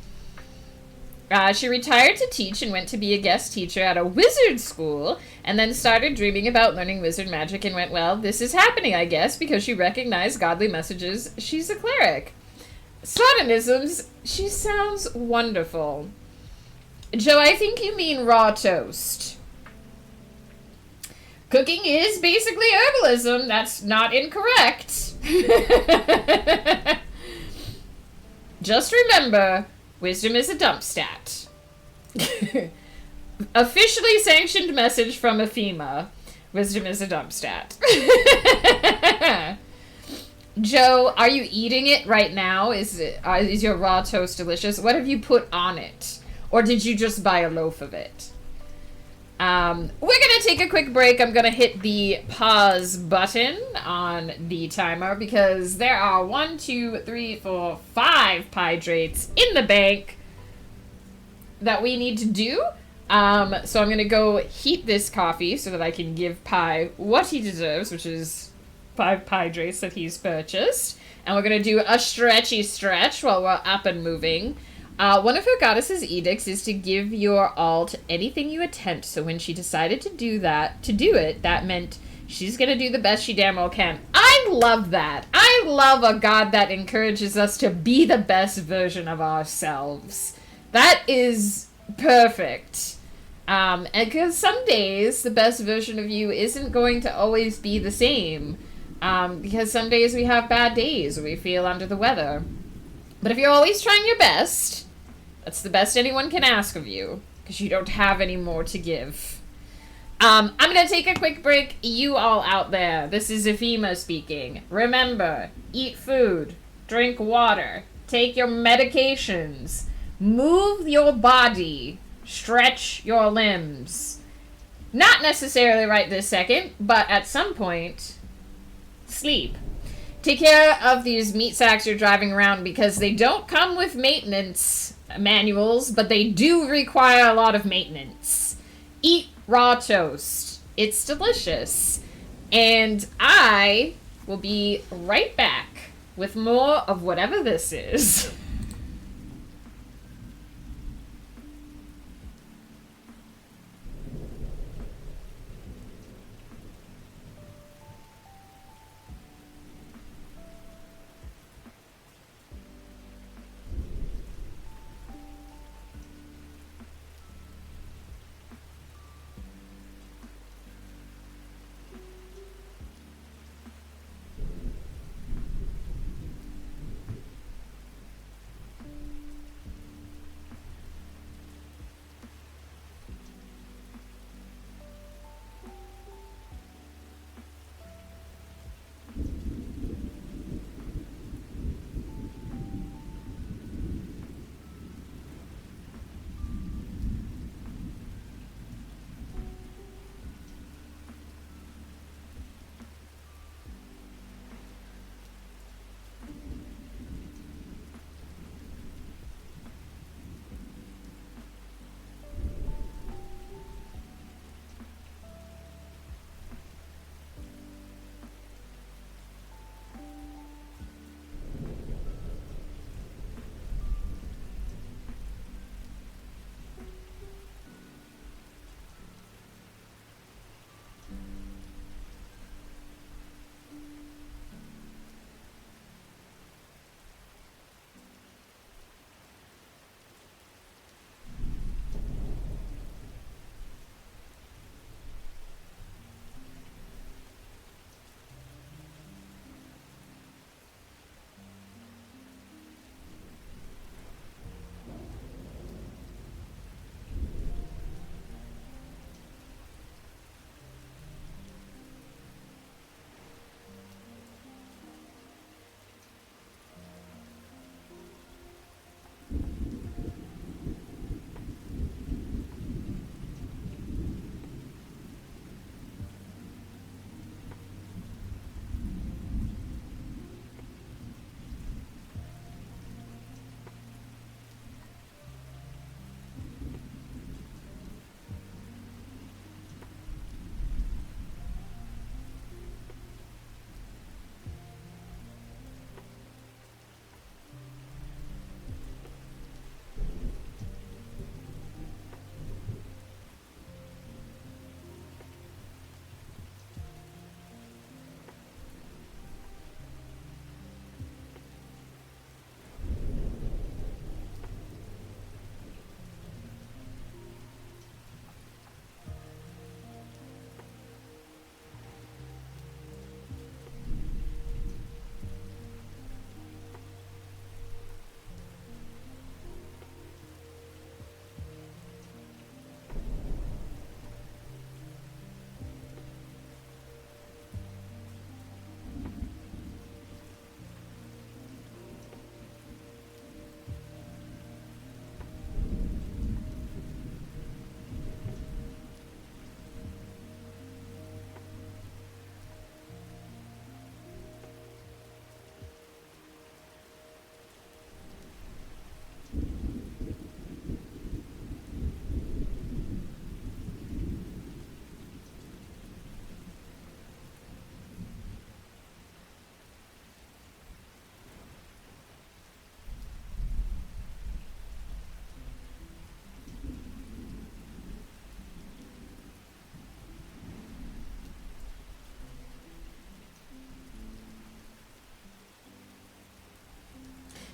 She retired to teach and went to be a guest teacher at a wizard school, and then started dreaming about learning wizard magic and went, well, this is happening, I guess, because she recognized godly messages. She's a cleric. Sodonisms, she sounds wonderful. Joe, I think you mean raw toast. Cooking is basically herbalism. That's not incorrect. Just remember, wisdom is a dump stat. Officially sanctioned message from Ephema. Wisdom is a dump stat. Joe, are you eating it right now? Is your raw toast delicious? What have you put on it? Or did you just buy a loaf of it? We're gonna take a quick break. I'm gonna hit the pause button on the timer because there are 1, 2, 3, 4, 5 hydrates in the bank that we need to do. So I'm gonna go heat this coffee so that I can give Pi what he deserves, which is 5 hydrates that he's purchased. And we're gonna do a stretchy stretch while we're up and moving. One of her goddess's edicts is to give your alt anything you attempt. So when she decided to do it, that meant she's gonna do the best she damn well can. I love that. I love a god that encourages us to be the best version of ourselves. That is perfect. And because some days the best version of you isn't going to always be the same. Because some days we have bad days or we feel under the weather. But if you're always trying your best, that's the best anyone can ask of you, because you don't have any more to give. I'm going to take a quick break. You all out there, this is Ephema speaking. Remember, eat food, drink water, take your medications, move your body, stretch your limbs. Not necessarily right this second, but at some point, sleep. Take care of these meat sacks you're driving around because they don't come with maintenance manuals, but they do require a lot of maintenance. Eat raw toast. It's delicious. And I will be right back with more of whatever this is.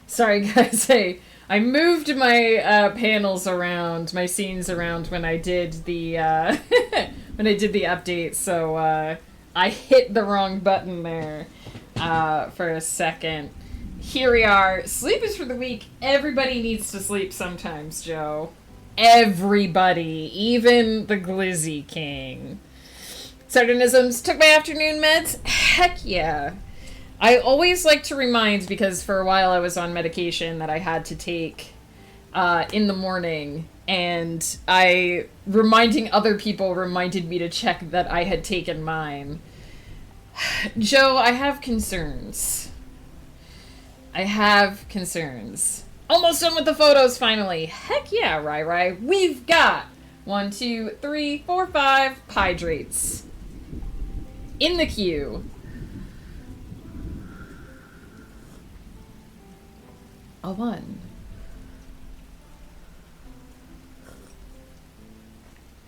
Sorry, guys. I moved my panels around, my scenes around when I did the when I did the update. So I hit the wrong button there for a second. Here we are. Sleep is for the weak. Everybody needs to sleep sometimes, Joe. Everybody, even the Glizzy King. Sardonisms, took my afternoon meds? Heck yeah. I always like to remind, because for a while I was on medication that I had to take in the morning, and reminding other people reminded me to check that I had taken mine. Joe, I have concerns. Almost done with the photos, finally. Heck yeah, Rai. We've got 1, 2, 3, 4, 5 hydrates in the queue. A 1.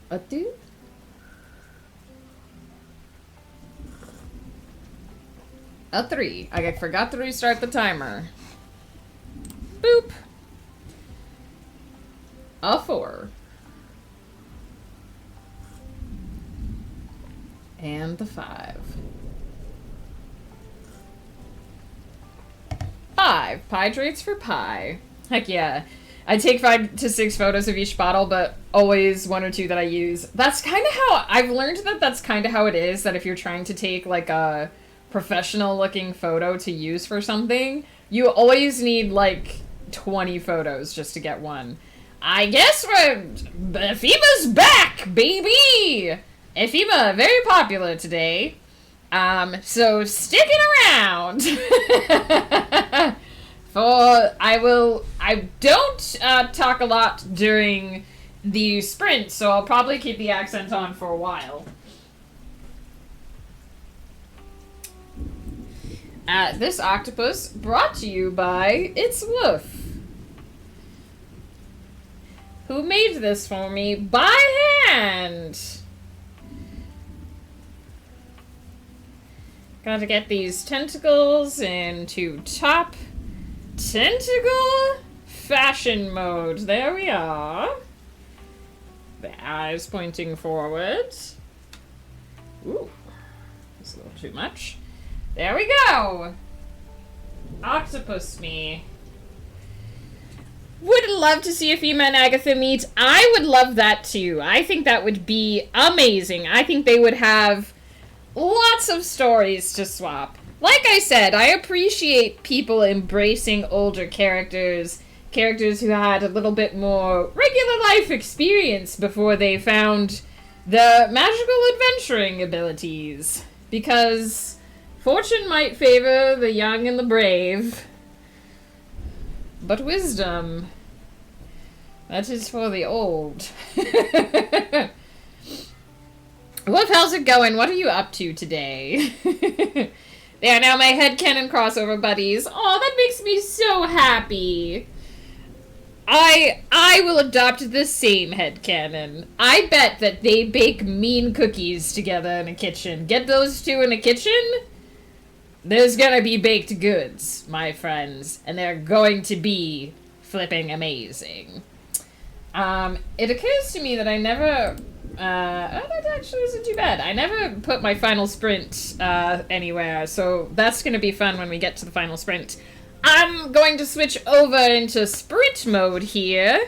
A 2. A 3. I forgot to restart the timer. Boop. A 4. And the 5. 5 hydrates for pie. Heck yeah. I take 5 to 6 photos of each bottle, but always 1 or 2 that I use. That's kind of how I've learned that's kind of how it is, that if you're trying to take like a professional looking photo to use for something, you always need like 20 photos just to get one. I guess Epheba's back, baby! Epheba, very popular today. So sticking around. I don't talk a lot during the sprint, so I'll probably keep the accent on for a while. This octopus brought to you by It's Woof, who made this for me by hand. Gotta get these tentacles into top tentacle fashion mode. There we are. The eyes pointing forward. Ooh, that's a little too much. There we go. Octopus me. Would love to see Ephema and Agatha meet. I would love that too. I think that would be amazing. I think they would have lots of stories to swap. Like I said, I appreciate people embracing older characters who had a little bit more regular life experience before they found the magical adventuring abilities. Because fortune might favor the young and the brave, but wisdom, that is for the old. Wolf, how's it going? What are you up to today? They are now my headcanon crossover buddies. Oh, that makes me so happy. I will adopt the same headcanon. I bet that they bake mean cookies together in a kitchen. Get those two in a kitchen, there's gonna be baked goods, my friends. And they're going to be flipping amazing. It occurs to me that I never... that actually isn't too bad. I never put my final sprint anywhere, so that's going to be fun when we get to the final sprint. I'm going to switch over into sprint mode here.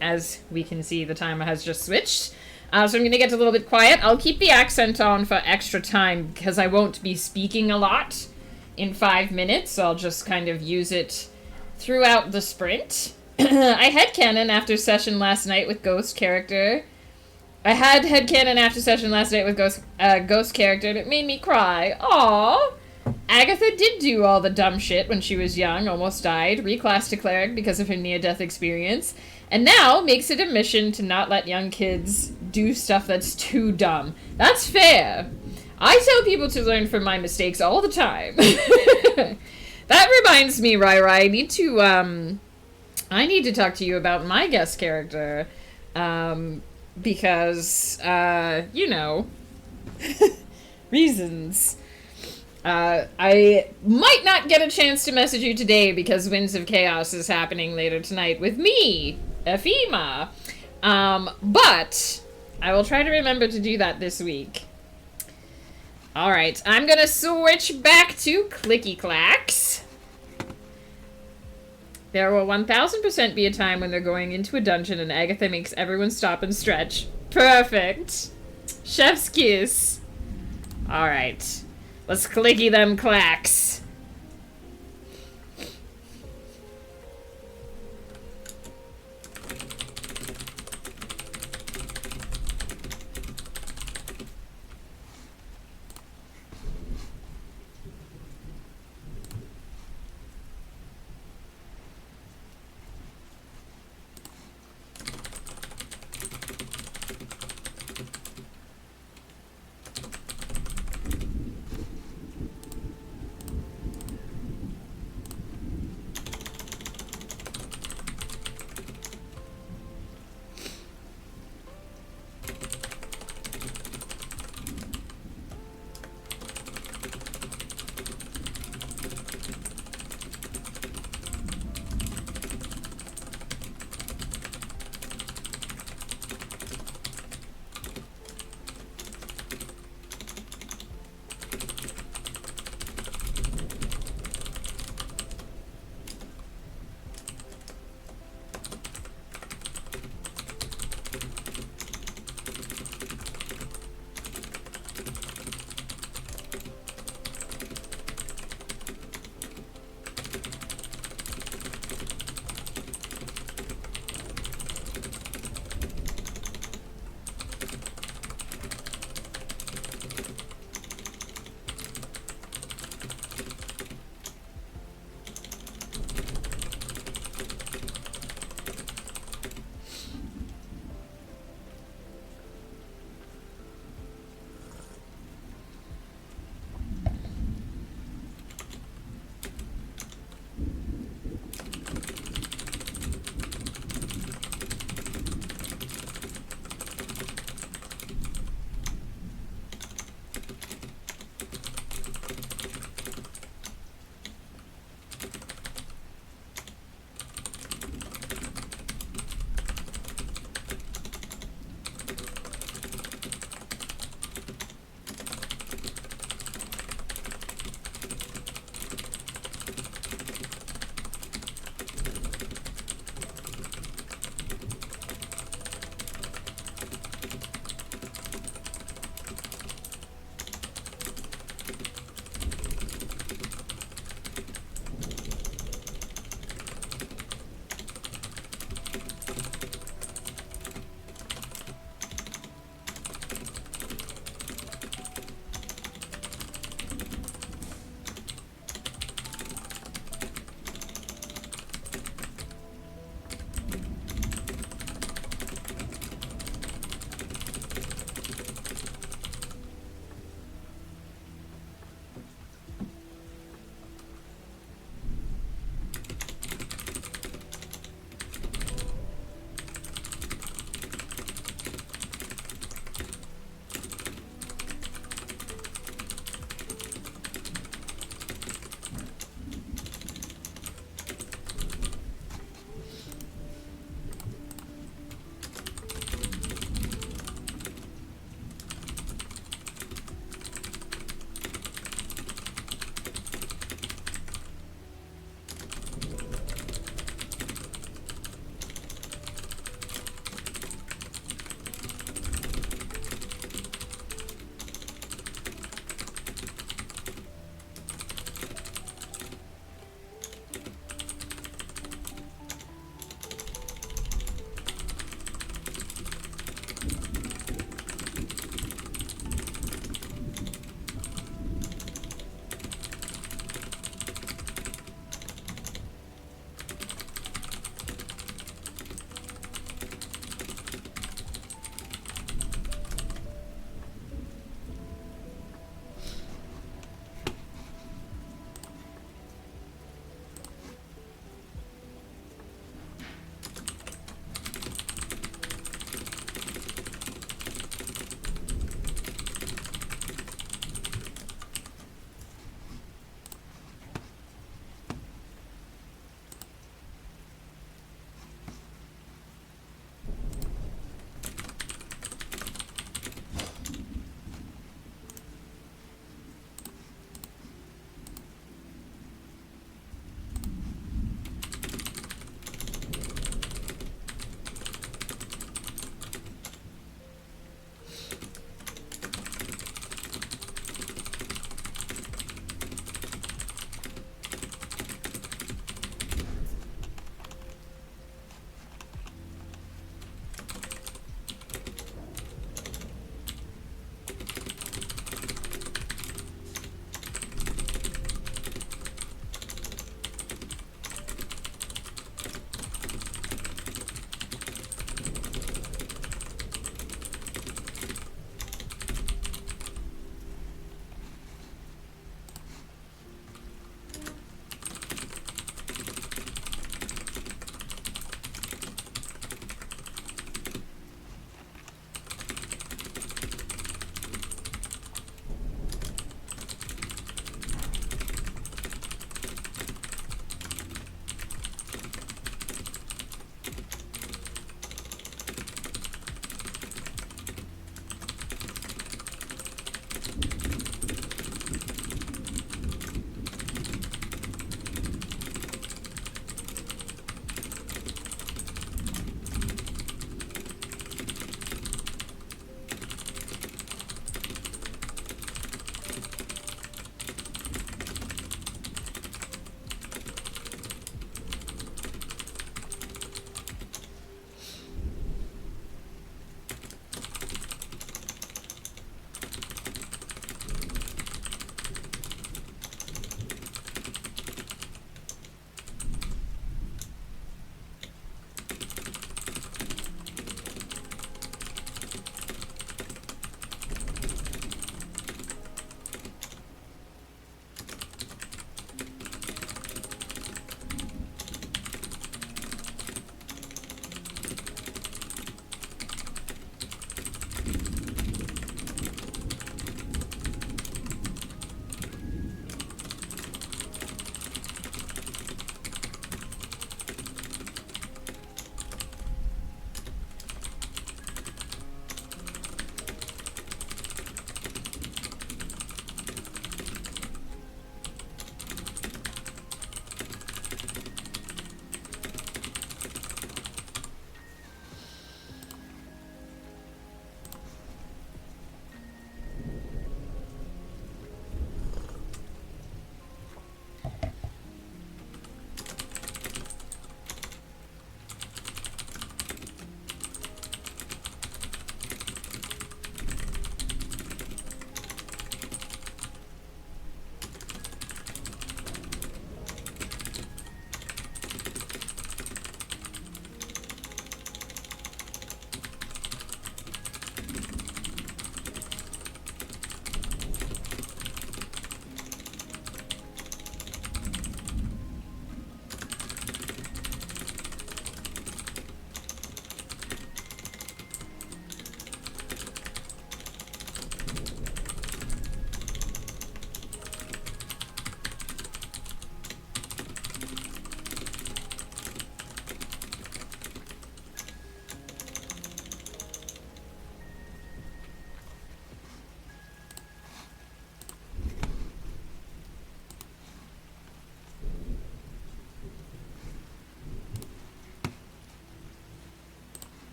As we can see, the timer has just switched. So I'm going to get a little bit quiet. I'll keep the accent on for extra time because I won't be speaking a lot in 5 minutes, so I'll just kind of use it throughout the sprint. I headcanon after session last night with Ghost character. I had headcanon after session last night with Ghost character, and it made me cry. Aww! Agatha did do all the dumb shit when she was young, almost died, reclassed to cleric because of her near-death experience, and now makes it a mission to not let young kids do stuff that's too dumb. That's fair. I tell people to learn from my mistakes all the time. That reminds me, Rai, I need to talk to you about my guest character, because, you know, reasons. I might not get a chance to message you today because Winds of Chaos is happening later tonight with me, Ephema. But I will try to remember to do that this week. Alright, I'm gonna switch back to Clicky Clacks. There will 1000% be a time when they're going into a dungeon and Agatha makes everyone stop and stretch. Perfect. Chef's kiss. Alright. Let's clicky them clacks.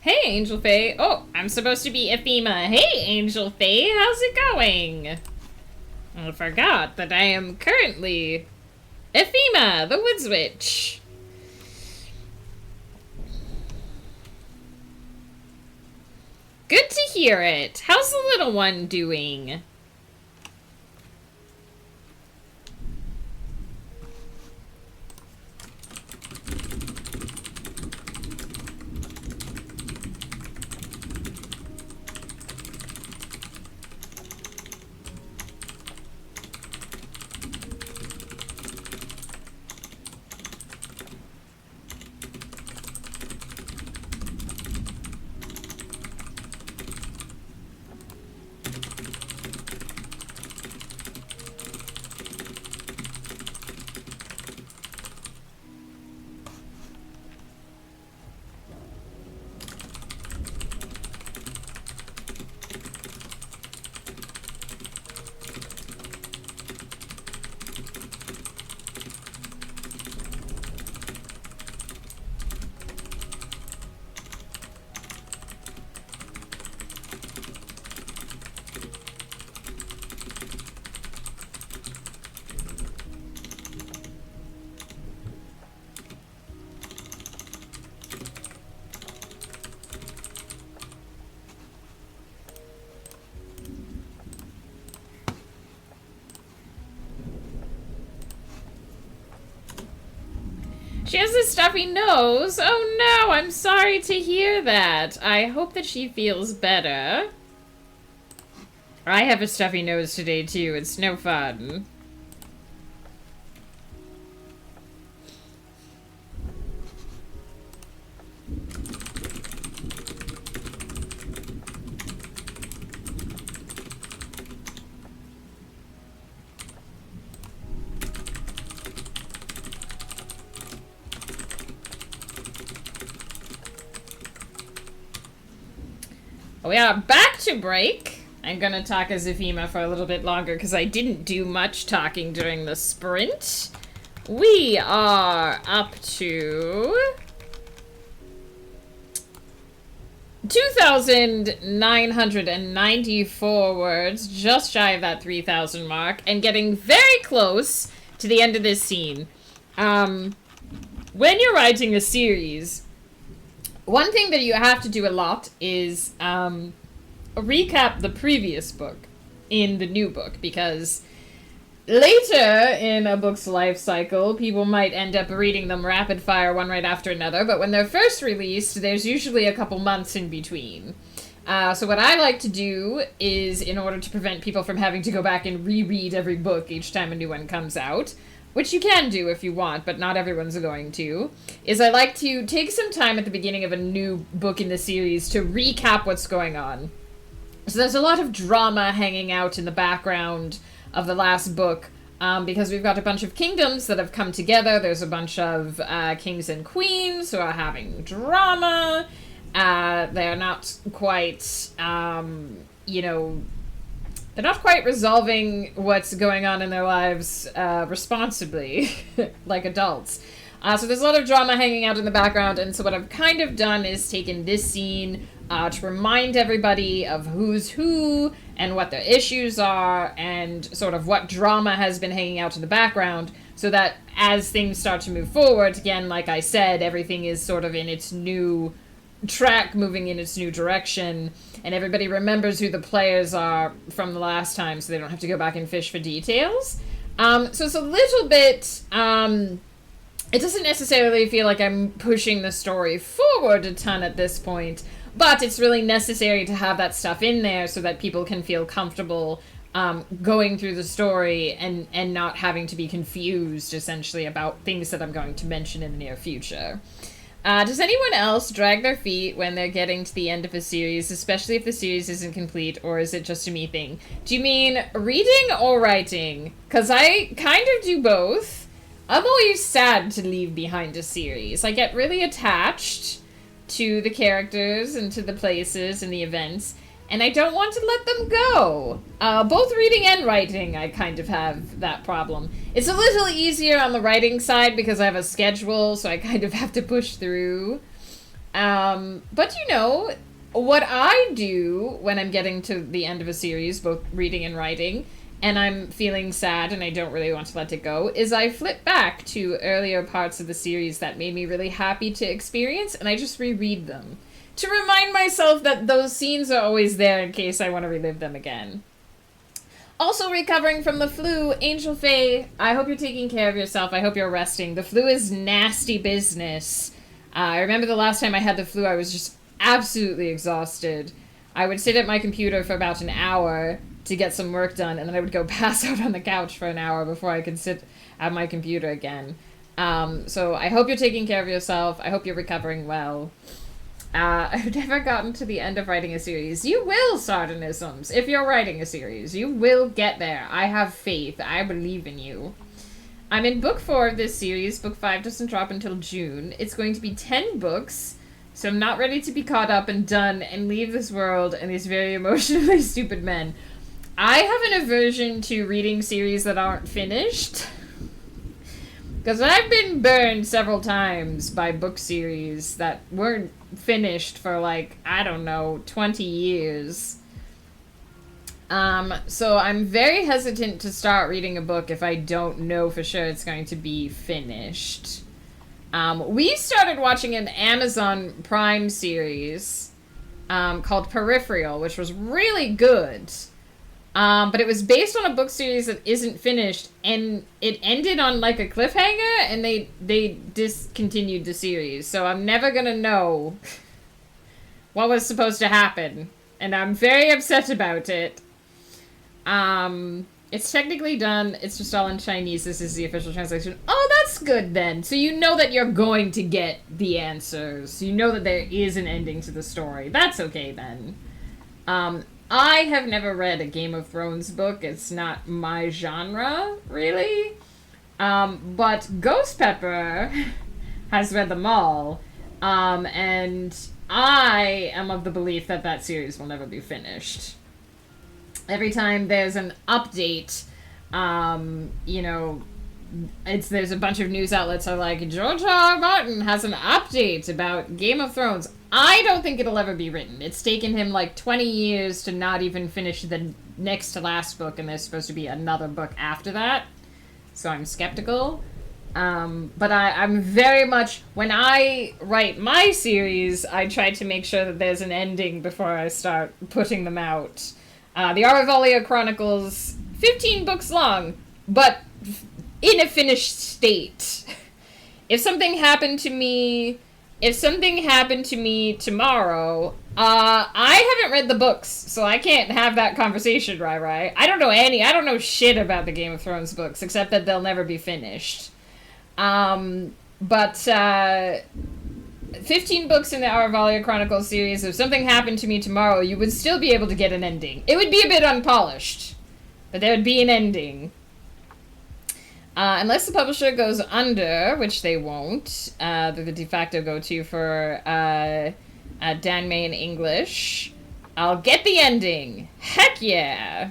Hey, Angel Faye. Oh, I'm supposed to be Ephema. Hey, Angel Faye, how's it going? I forgot that I am currently Ephema, the Woods Witch. Good to hear it. How's the little one doing? She has a stuffy nose. Oh no, I'm sorry to hear that. I hope that she feels better. I have a stuffy nose today too. It's no fun. We are back to break. I'm gonna talk as Ephema for a little bit longer because I didn't do much talking during the sprint. We are up to 2,994 words, just shy of that 3,000 mark, and getting very close to the end of this scene. When you're writing a series, one thing that you have to do a lot is recap the previous book in the new book, because later in a book's life cycle, people might end up reading them rapid fire one right after another, but when they're first released, there's usually a couple months in between. So what I like to do is, in order to prevent people from having to go back and reread every book each time a new one comes out, which you can do if you want, but not everyone's going to, is I like to take some time at the beginning of a new book in the series to recap what's going on. So there's a lot of drama hanging out in the background of the last book, because we've got a bunch of kingdoms that have come together. There's a bunch of kings and queens who are having drama. They're not quite, they're not quite resolving what's going on in their lives responsibly, like adults. So there's a lot of drama hanging out in the background, and so what I've kind of done is taken this scene to remind everybody of who's who and what their issues are and sort of what drama has been hanging out in the background, so that as things start to move forward, again, like I said, everything is sort of in its new track, moving in its new direction, and everybody remembers who the players are from the last time, so they don't have to go back and fish for details. So it's a little bit, it doesn't necessarily feel like I'm pushing the story forward a ton at this point, but it's really necessary to have that stuff in there so that people can feel comfortable going through the story and not having to be confused, essentially, about things that I'm going to mention in the near future. Does anyone else drag their feet when they're getting to the end of a series, especially if the series isn't complete, or is it just a me thing? Do you mean reading or writing? Because I kind of do both. I'm always sad to leave behind a series. I get really attached to the characters and to the places and the events, and I don't want to let them go. Both reading and writing, I kind of have that problem. It's a little easier on the writing side because I have a schedule, so I kind of have to push through. But you know, what I do when I'm getting to the end of a series, both reading and writing, and I'm feeling sad and I don't really want to let it go, is I flip back to earlier parts of the series that made me really happy to experience, and I just reread them to remind myself that those scenes are always there in case I want to relive them again. Also recovering from the flu, Angel Faye, I hope you're taking care of yourself. I hope you're resting. The flu is nasty business. I remember the last time I had the flu, I was just absolutely exhausted. I would sit at my computer for about an hour to get some work done, and then I would go pass out on the couch for an hour before I could sit at my computer again. So I hope you're taking care of yourself. I hope you're recovering well. I've never gotten to the end of writing a series. You will, Sardonisms. If you're writing a series, you will get there. I have faith. I believe in you. I'm in book 4 of this series. Book 5 doesn't drop until June. It's going to be 10 books, so I'm not ready to be caught up and done and leave this world and these very emotionally stupid men. I have an aversion to reading series that aren't finished. Because I've been burned several times by book series that weren't finished for, like, I don't know, 20 years. So I'm very hesitant to start reading a book if I don't know for sure it's going to be finished. We started watching an Amazon Prime series called Peripheral, which was really good. But it was based on a book series that isn't finished, and it ended on, like, a cliffhanger, and they discontinued the series. So I'm never gonna know what was supposed to happen, and I'm very upset about it. It's technically done. It's just all in Chinese. This is the official translation. Oh, that's good, then. So you know that you're going to get the answers. You know that there is an ending to the story. That's okay, then. I have never read a Game of Thrones book. It's not my genre, really. But Ghost Pepper has read them all. And I am of the belief that that series will never be finished. Every time there's an update, you know, there's a bunch of news outlets are like, George R. Martin has an update about Game of Thrones. I don't think it'll ever be written. It's taken him like 20 years to not even finish the next to last book, and there's supposed to be another book after that. So I'm skeptical. But I'm very much, when I write my series, I try to make sure that there's an ending before I start putting them out. The Aravalia Chronicles, 15 books long, but in a finished state. If something happened to me tomorrow, I haven't read the books, so I can't have that conversation, right? I don't know shit about the Game of Thrones books, except that they'll never be finished. But 15 books in the Aravalia Chronicles series, if something happened to me tomorrow, you would still be able to get an ending. It would be a bit unpolished, but there would be an ending. Unless the publisher goes under, which they won't. They're the de facto go-to for Dan May in English. I'll get the ending. Heck yeah!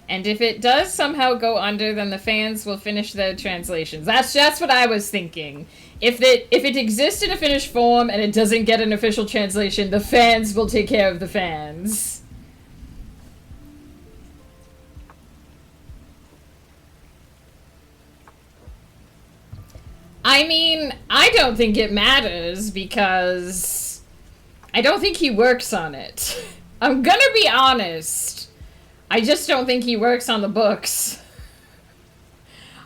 And if it does somehow go under, then the fans will finish the translations. That's what I was thinking. If it exists in a finished form and it doesn't get an official translation, the fans will take care of the fans. I mean, I don't think it matters because I don't think he works on it. I'm gonna be honest. I just don't think he works on the books.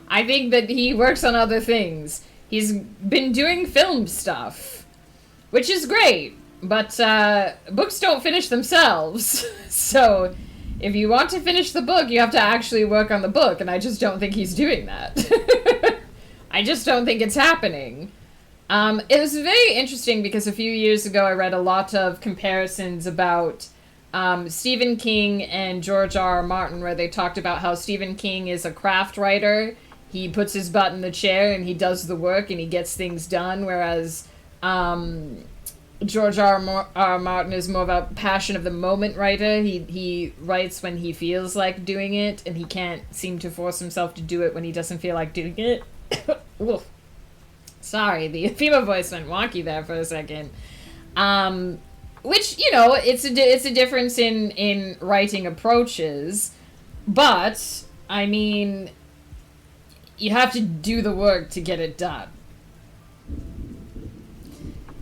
I think that he works on other things. He's been doing film stuff, which is great, but books don't finish themselves. So if you want to finish the book, you have to actually work on the book, and I just don't think he's doing that. I just don't think it's happening. It was very interesting because a few years ago I read a lot of comparisons about Stephen King and George R. R. Martin, where they talked about how Stephen King is a craft writer. He puts his butt in the chair and he does the work and he gets things done, whereas George R. R. Martin is more of a passion of the moment writer. He writes when he feels like doing it, and he can't seem to force himself to do it when he doesn't feel like doing it. Sorry, the female voice went wonky there for a second. Which, you know, it's a difference in writing approaches, but I mean, you have to do the work to get it done.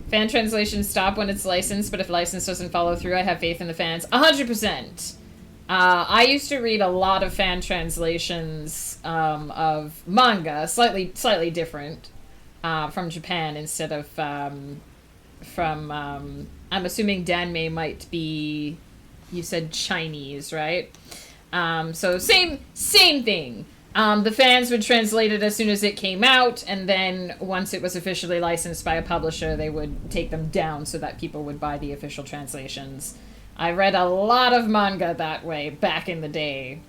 Fan translations stop when it's licensed, but if license doesn't follow through, I have faith in the fans. 100%. I used to read a lot of fan translations of manga, slightly different, from Japan instead of from I'm assuming Danmei might be, you said Chinese, right? So same thing. The fans would translate it as soon as it came out, and then once it was officially licensed by a publisher, they would take them down so that people would buy the official translations. I read a lot of manga that way back in the day.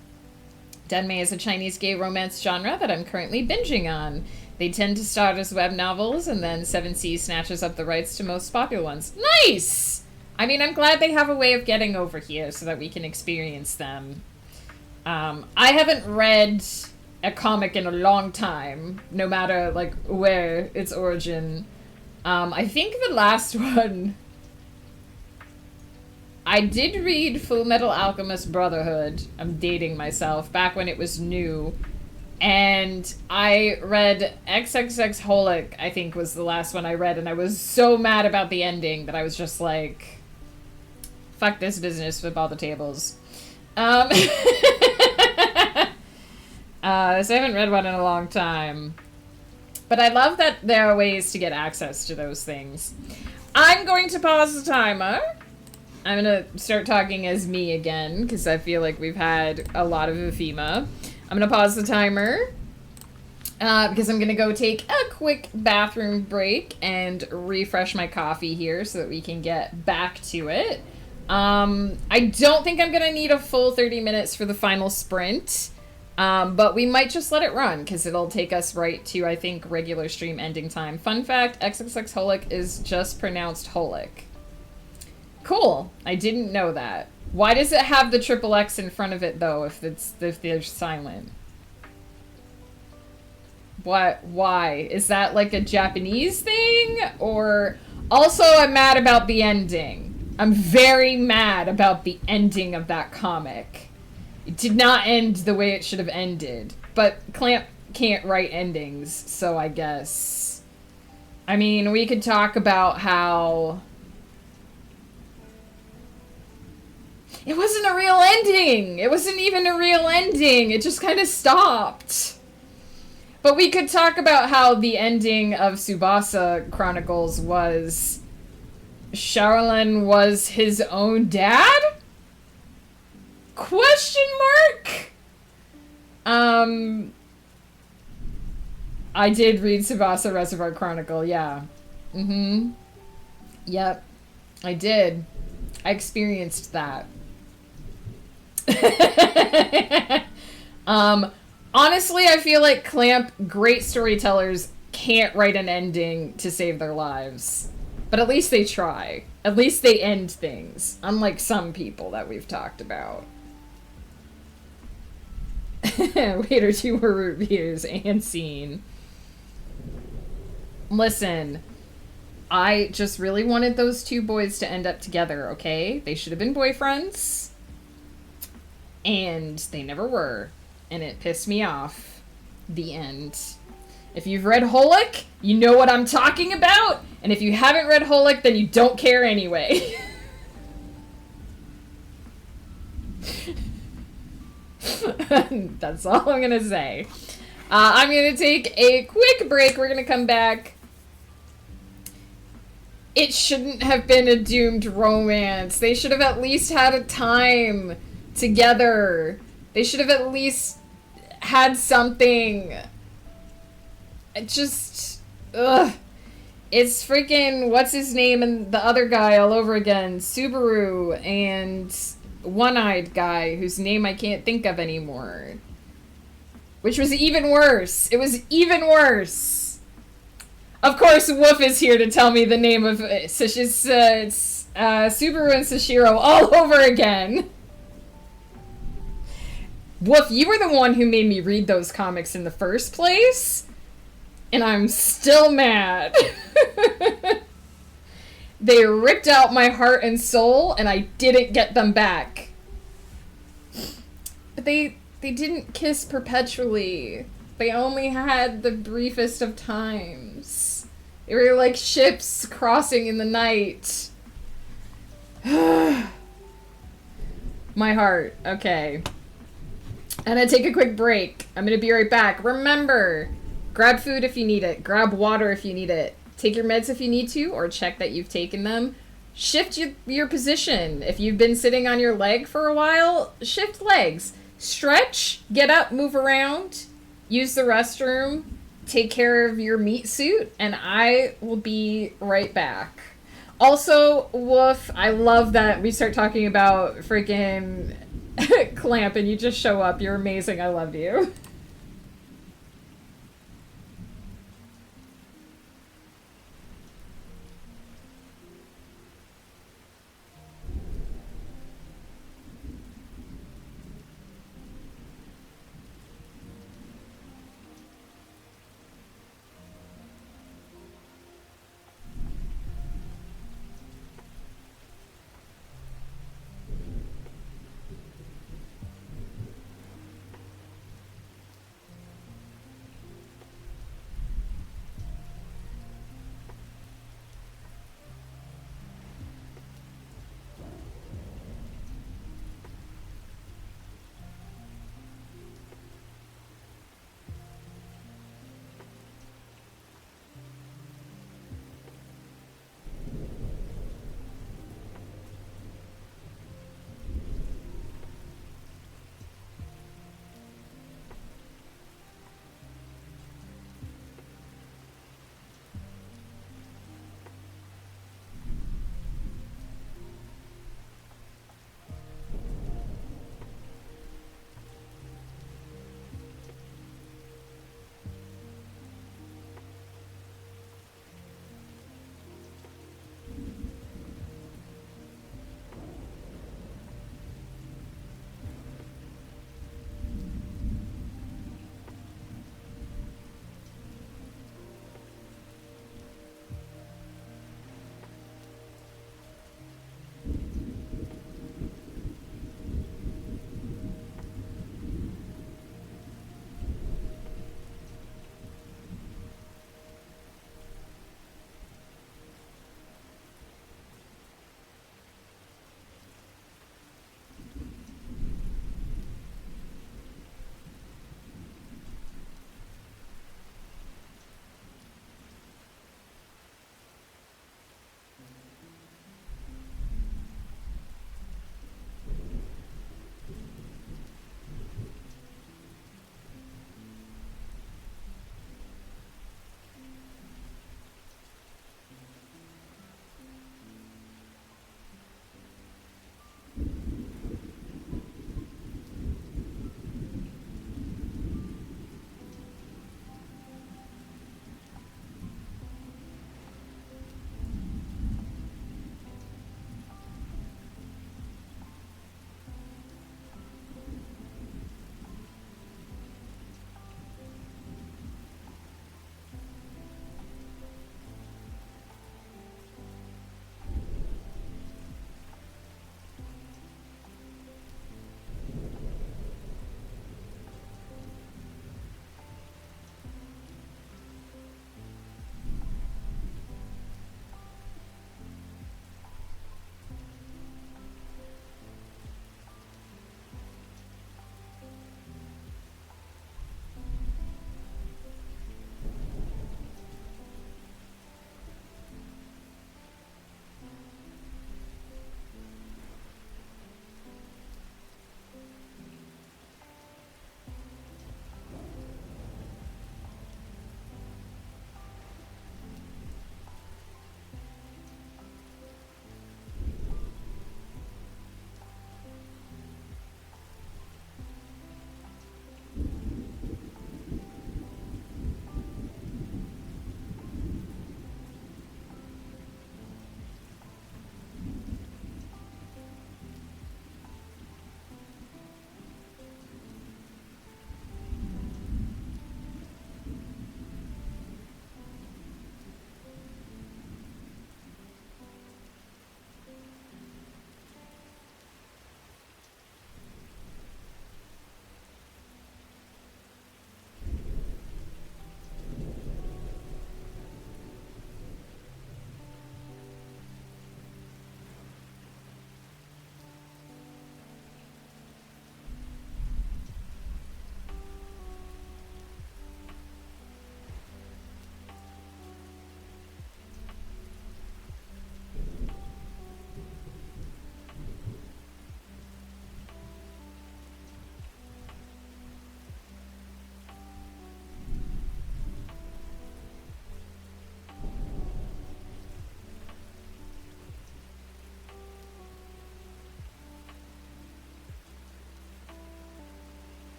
Danmei is a Chinese gay romance genre that I'm currently binging on. They tend to start as web novels, and then 7 Seas snatches up the rights to most popular ones. Nice! I mean, I'm glad they have a way of getting over here so that we can experience them. I haven't read a comic in a long time, no matter, like, where its origin. I think the last one... I did read Full Metal Alchemist Brotherhood. I'm dating myself. Back when it was new. And I read XXX Holic, I think was the last one I read, and I was so mad about the ending that I was just like, fuck this business, flip all the tables. So I haven't read one in a long time. But I love that there are ways to get access to those things. I'm going to pause the timer. I'm going to start talking as me again, because I feel like we've had a lot of ephema. I'm going to pause the timer, because I'm going to go take a quick bathroom break and refresh my coffee here so that we can get back to it. I don't think I'm going to need a full 30 minutes for the final sprint, but we might just let it run, because it'll take us right to, I think, regular stream ending time. Fun fact, XXX Holic is just pronounced Holic. Cool. I didn't know that. Why does it have the triple X in front of it, though, if they're silent? What? Why? Is that, like, a Japanese thing? Or... Also, I'm mad about the ending. I'm very mad about the ending of that comic. It did not end the way it should have ended. But Clamp can't write endings, so I guess... I mean, we could talk about how... It wasn't a real ending! It wasn't even a real ending! It just kind of stopped. But we could talk about how the ending of Tsubasa Chronicles was... Charlene was his own dad? Question mark? I did read Tsubasa Reservoir Chronicle, yeah. Mm-hmm. Yep. I did. I experienced that. Honestly, I feel like Clamp, great storytellers, can't write an ending to save their lives. But at least they try. At least they end things. Unlike some people that we've talked about. Wait or two more reviews and scene. Listen, I just really wanted those two boys to end up together, okay? They should have been boyfriends. And they never were. And it pissed me off. The end. If you've read Holic, you know what I'm talking about. And if you haven't read Holic, then you don't care anyway. That's all I'm gonna say. I'm gonna take a quick break. We're gonna come back. It shouldn't have been a doomed romance. They should have at least had a time together. They should have at least had something. It just... Ugh. It's freaking... What's his name and the other guy all over again. Subaru and one-eyed guy whose name I can't think of anymore. Which was even worse. It was even worse. Of course, Woof is here to tell me the name of... it's Subaru and Sashiro all over again. Woof, you were the one who made me read those comics in the first place. and I'm still mad. They ripped out my heart and soul, and I didn't get them back. But they didn't kiss perpetually. They only had the briefest of times. They were like ships crossing in the night. My heart. Okay. I'm gonna take a quick break. I'm gonna be right back. Remember, grab food if you need it. Grab water if you need it. Take your meds if you need to, or check that you've taken them. Shift your position. If you've been sitting on your leg for a while, shift legs. Stretch, get up, move around, use the restroom, take care of your meat suit, and I will be right back. Also, woof, I love that we start talking about freaking Clamp and you just show up. You're amazing. I love you.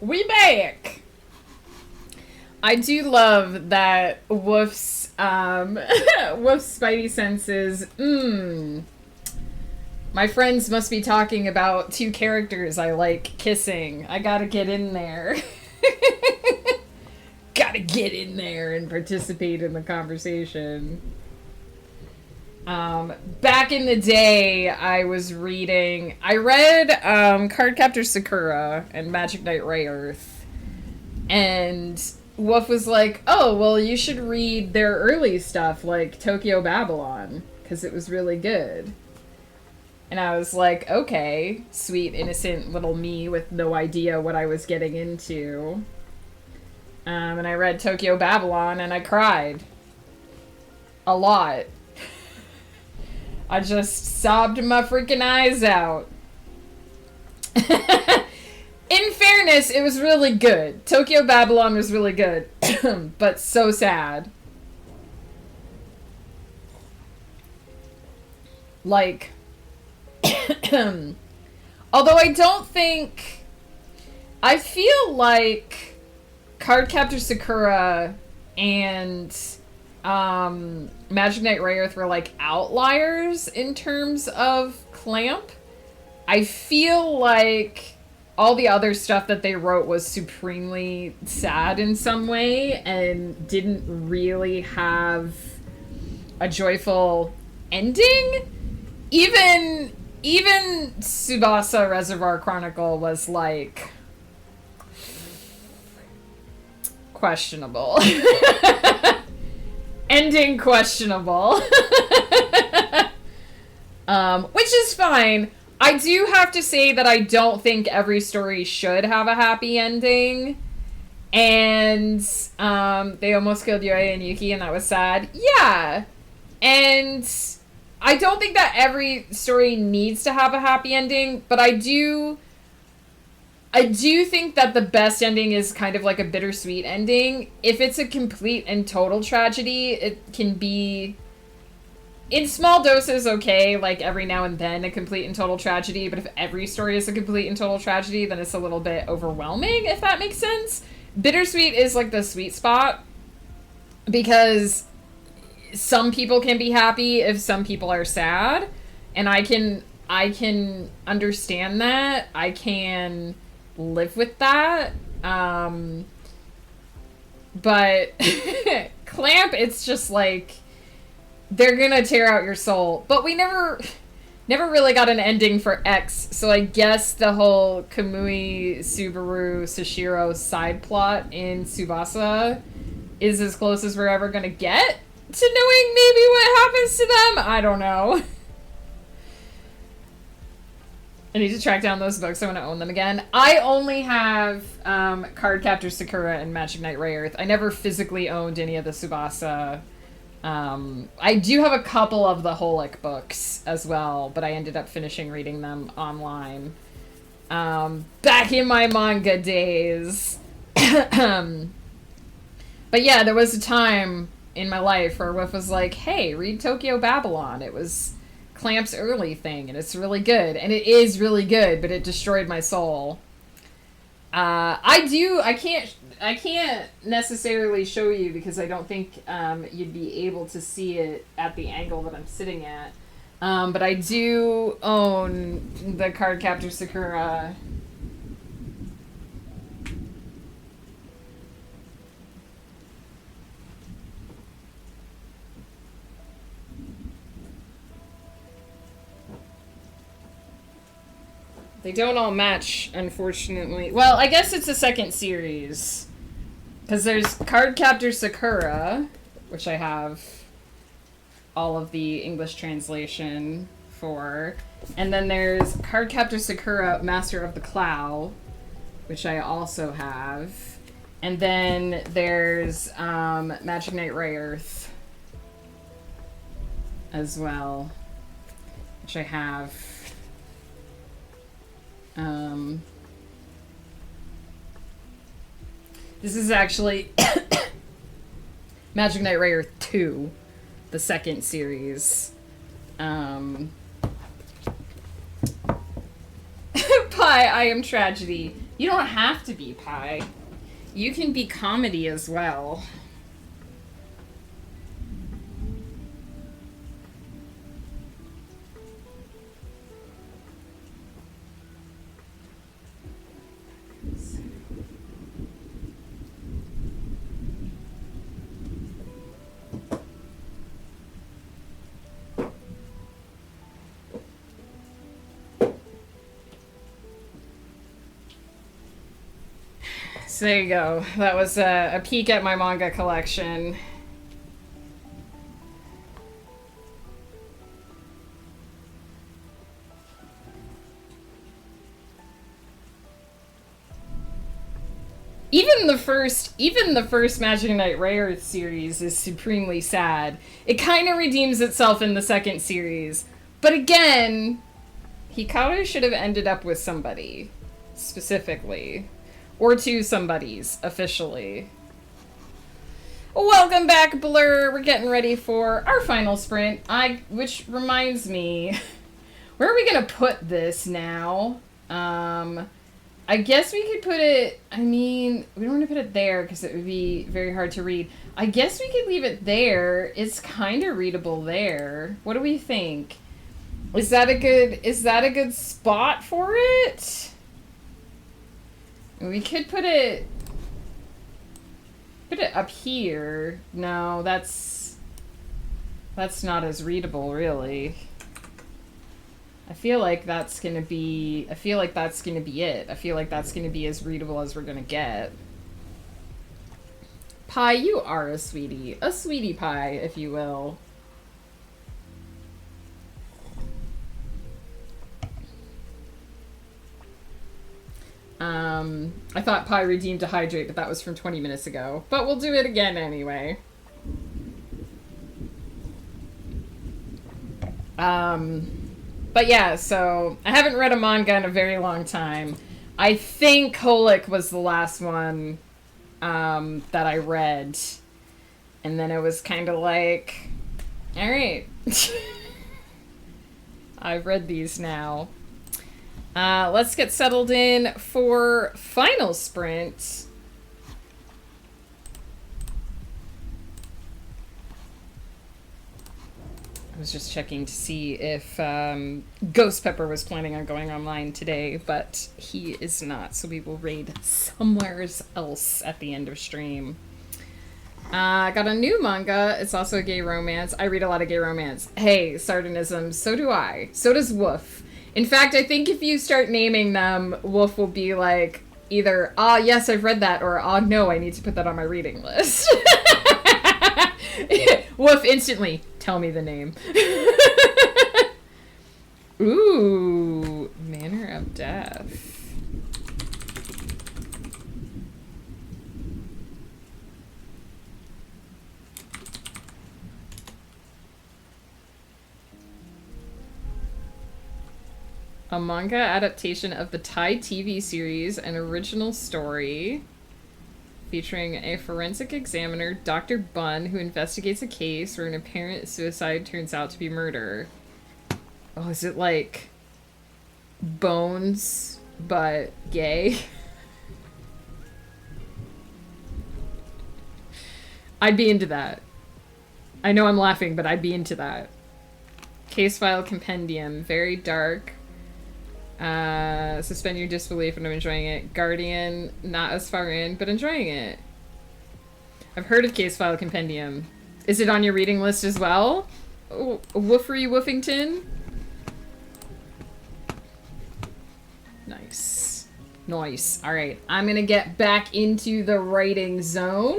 We back! I do love that Woof's, Woof's spidey senses, my friends must be talking about two characters I like kissing. I gotta get in there. Gotta get in there and participate in the conversation. Back in the day, I read Cardcaptor Sakura and Magic Knight Rayearth, and Wolf was like, oh, well, you should read their early stuff, like Tokyo Babylon, because it was really good. And I was like, okay, sweet, innocent little me with no idea what I was getting into. And I read Tokyo Babylon, and I cried. A lot. I just sobbed my freaking eyes out. In fairness, it was really good. Tokyo Babylon was really good. But so sad. Like... although I don't think... I feel like Cardcaptor Sakura and... Magic Knight Rayearth were like outliers in terms of Clamp. I feel like all the other stuff that they wrote was supremely sad in some way and didn't really have a joyful ending. Even Tsubasa Reservoir Chronicle was like questionable. Ending questionable. Which is fine. I do have to say that I don't think every story should have a happy ending. And they almost killed Yoi and Yuki, and that was sad. Yeah. And I don't think that every story needs to have a happy ending, but I do think that the best ending is kind of like a bittersweet ending. If it's a complete and total tragedy, it can be, in small doses, okay, like every now and then a complete and total tragedy, but if every story is a complete and total tragedy, then it's a little bit overwhelming, if that makes sense. Bittersweet is like the sweet spot, because some people can be happy if some people are sad, and I can understand that. I can live with that. But Clamp, it's just like they're gonna tear out your soul. But we never really got an ending for X, so I guess the whole Kamui, Subaru, Sashiro side plot in Tsubasa is as close as we're ever gonna get to knowing maybe what happens to them. I don't know. I need to track down those books. I want to own them again. I only have Cardcaptor Sakura and Magic Knight Rayearth. I never physically owned any of the Tsubasa. I do have a couple of the Holic books as well, but I ended up finishing reading them online. Back in my manga days. But yeah, there was a time in my life where Whiff was like, hey, read Tokyo Babylon. It was Clamp's early thing, and it's really good. And it is really good, but it destroyed my soul. I can't necessarily show you because I don't think you'd be able to see it at the angle that I'm sitting at. But I do own the Cardcaptor Sakura. They don't all match, unfortunately. Well, I guess it's a second series. Because there's Cardcaptor Sakura, which I have all of the English translation for. And then there's Cardcaptor Sakura, Master of the Clow, which I also have. And then there's Magic Knight Rayearth as well, which I have. This is actually Magic Knight Rayearth 2, the second series. Pie, I am tragedy. You don't have to be pie. You can be comedy as well. So there you go. That was a peek at my manga collection. Even the first Magic Knight Rare series is supremely sad. It kind of redeems itself in the second series. But again, Hikaru should have ended up with somebody. Specifically. Or two somebodies, officially. Welcome back, Blur. We're getting ready for our final sprint. Which reminds me, where are we gonna put this now? I guess we could put it, I mean, we don't want to put it there because it would be very hard to read. I guess we could leave it there. It's kind of readable there. What do we think? Is that a good spot for it? We could put it up here. No, that's not as readable, really. I feel like that's gonna be it. I feel like that's gonna be as readable as we're gonna get. Pie, you are a sweetie pie, if you will. I thought Pie redeemed to hydrate, but that was from 20 minutes ago. But we'll do it again anyway. But yeah, so I haven't read a manga in a very long time. I think Holic was the last one that I read. And then it was kind of like, alright. I've read these now. Let's get settled in for final sprint. I was just checking to see if Ghost Pepper was planning on going online today, but he is not, so we will raid somewhere else at the end of stream. I got a new manga. It's also a gay romance. I read a lot of gay romance. Hey, sardonism, so do I. So does Woof. In fact, I think if you start naming them, Wolf will be like, either, ah, yes, I've read that, or, ah, no, I need to put that on my reading list. Wolf instantly, tell me the name. Ooh, Manner of Death. A manga adaptation of the Thai TV series, an original story featuring a forensic examiner, Dr. Bun, who investigates a case where an apparent suicide turns out to be murder. Oh, is it like Bones, but gay? I'd be into that. I know I'm laughing, but I'd be into that. Case file compendium, very dark. Suspend your disbelief, and I'm enjoying it. Guardian, not as far in, but enjoying it. I've heard of Case File Compendium. Is it on your reading list as well? Oh, Woofery Woofington? Nice. Nice. Alright, I'm gonna get back into the writing zone.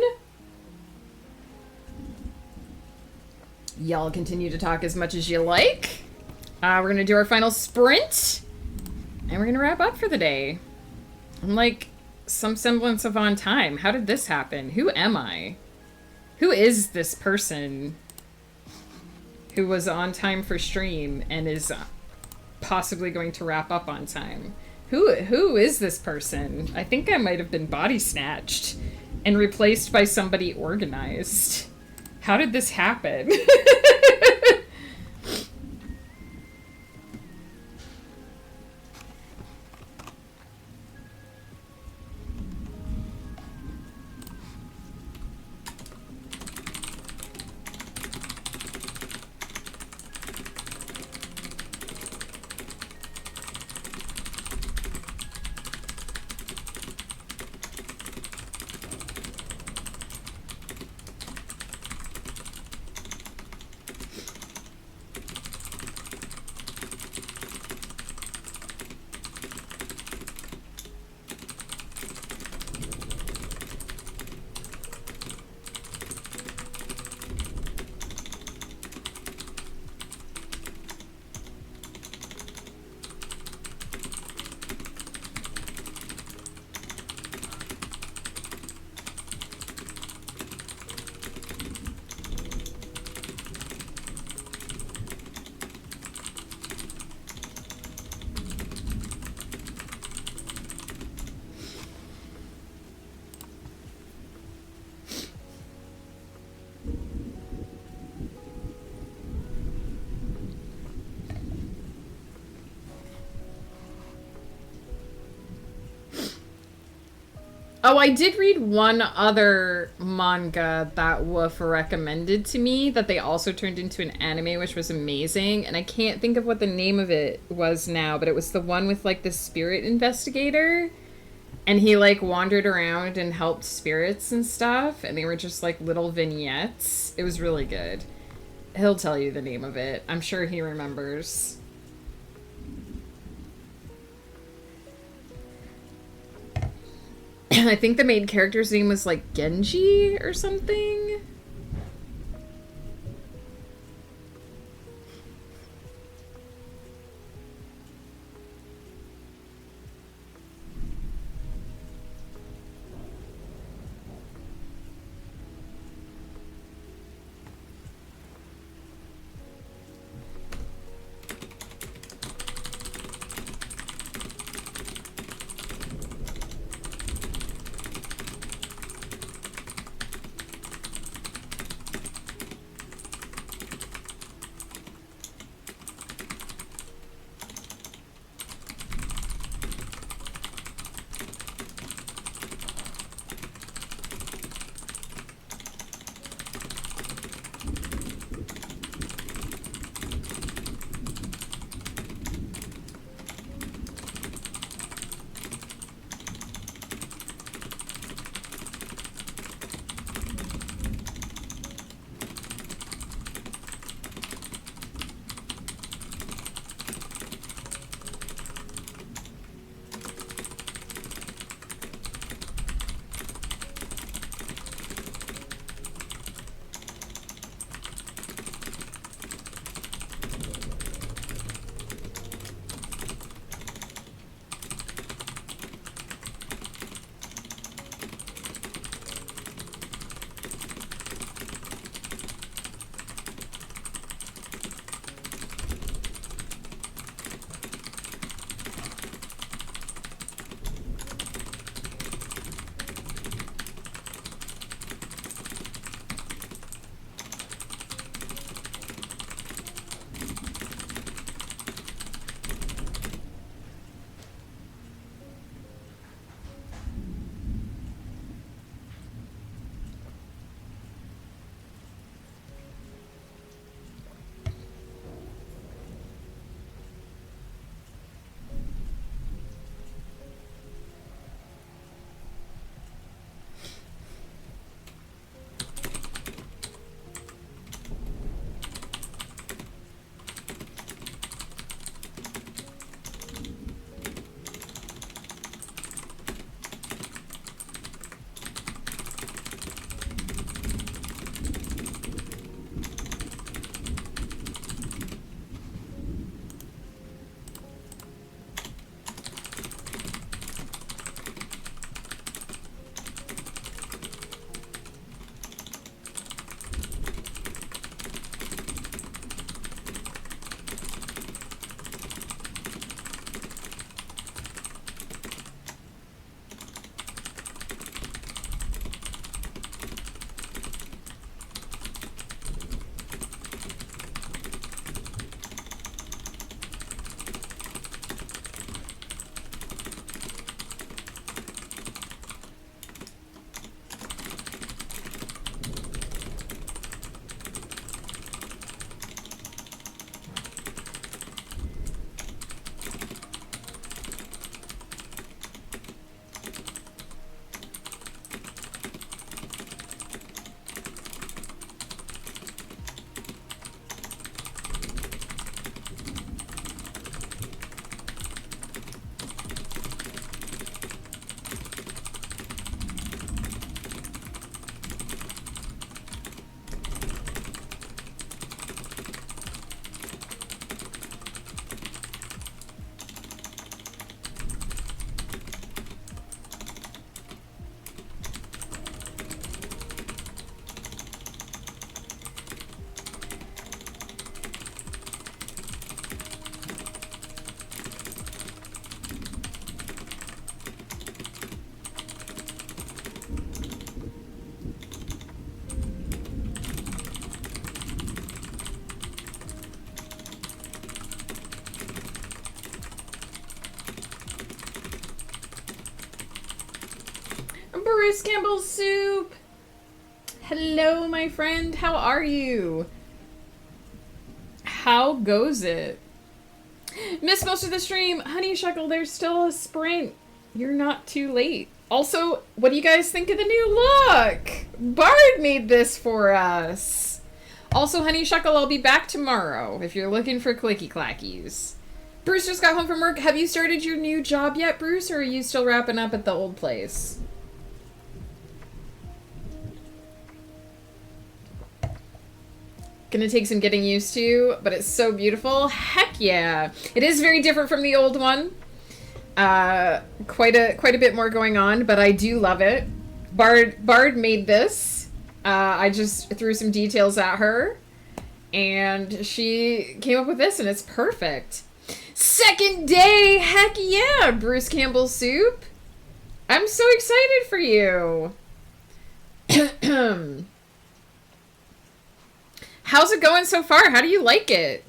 Y'all continue to talk as much as you like. We're gonna do our final sprint. And we're gonna wrap up for the day. I'm like some semblance of on time. How did this happen? Who am I? Who is this person who was on time for stream and is possibly going to wrap up on time? Who is this person? I think I might have been body snatched and replaced by somebody organized. How did this happen? Oh, I did read one other manga that Woof recommended to me that they also turned into an anime, which was amazing. And I can't think of what the name of it was now, but it was the one with like the spirit investigator. And he like wandered around and helped spirits and stuff. And they were just like little vignettes. It was really good. He'll tell you the name of it. I'm sure he remembers. I think the main character's name was like Genji or something. Bruce Campbell's soup! Hello, my friend. How are you? How goes it? Missed most of the stream. Honey Shuckle, there's still a sprint. You're not too late. Also, what do you guys think of the new look? Bard made this for us. Also, Honey Shuckle, I'll be back tomorrow if you're looking for clicky clackies. Bruce just got home from work. Have you started your new job yet, Bruce, or are you still wrapping up at the old place? Gonna take some getting used to, but it's so beautiful. Heck yeah. It is very different from the old one. Quite a bit more going on, but I do love it. Bard made this. I just threw some details at her, and she came up with this, and it's perfect. Second day! Heck yeah! Bruce Campbell's soup. I'm so excited for you. How's it going so far? How do you like it?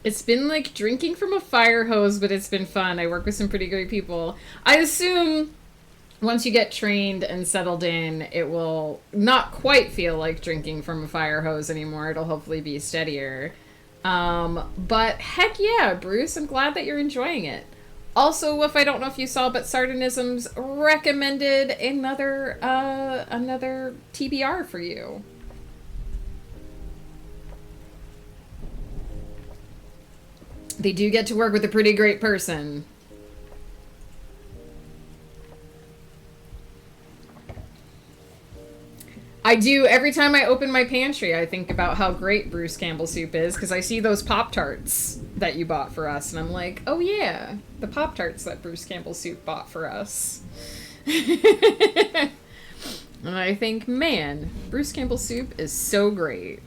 It's been like drinking from a fire hose, but it's been fun. I work with some pretty great people. I assume once you get trained and settled in, it will not quite feel like drinking from a fire hose anymore. It'll hopefully be steadier. But heck yeah, Bruce, I'm glad that you're enjoying it. Also, Woof, I don't know if you saw, but Sardinisms recommended another TBR for you. They do get to work with a pretty great person. I do. Every time I open my pantry, I think about how great Bruce Campbell soup is, because I see those Pop-Tarts that you bought for us, and I'm like, oh yeah, the Pop-Tarts that Bruce Campbell soup bought for us. And I think, man, Bruce Campbell soup is so great.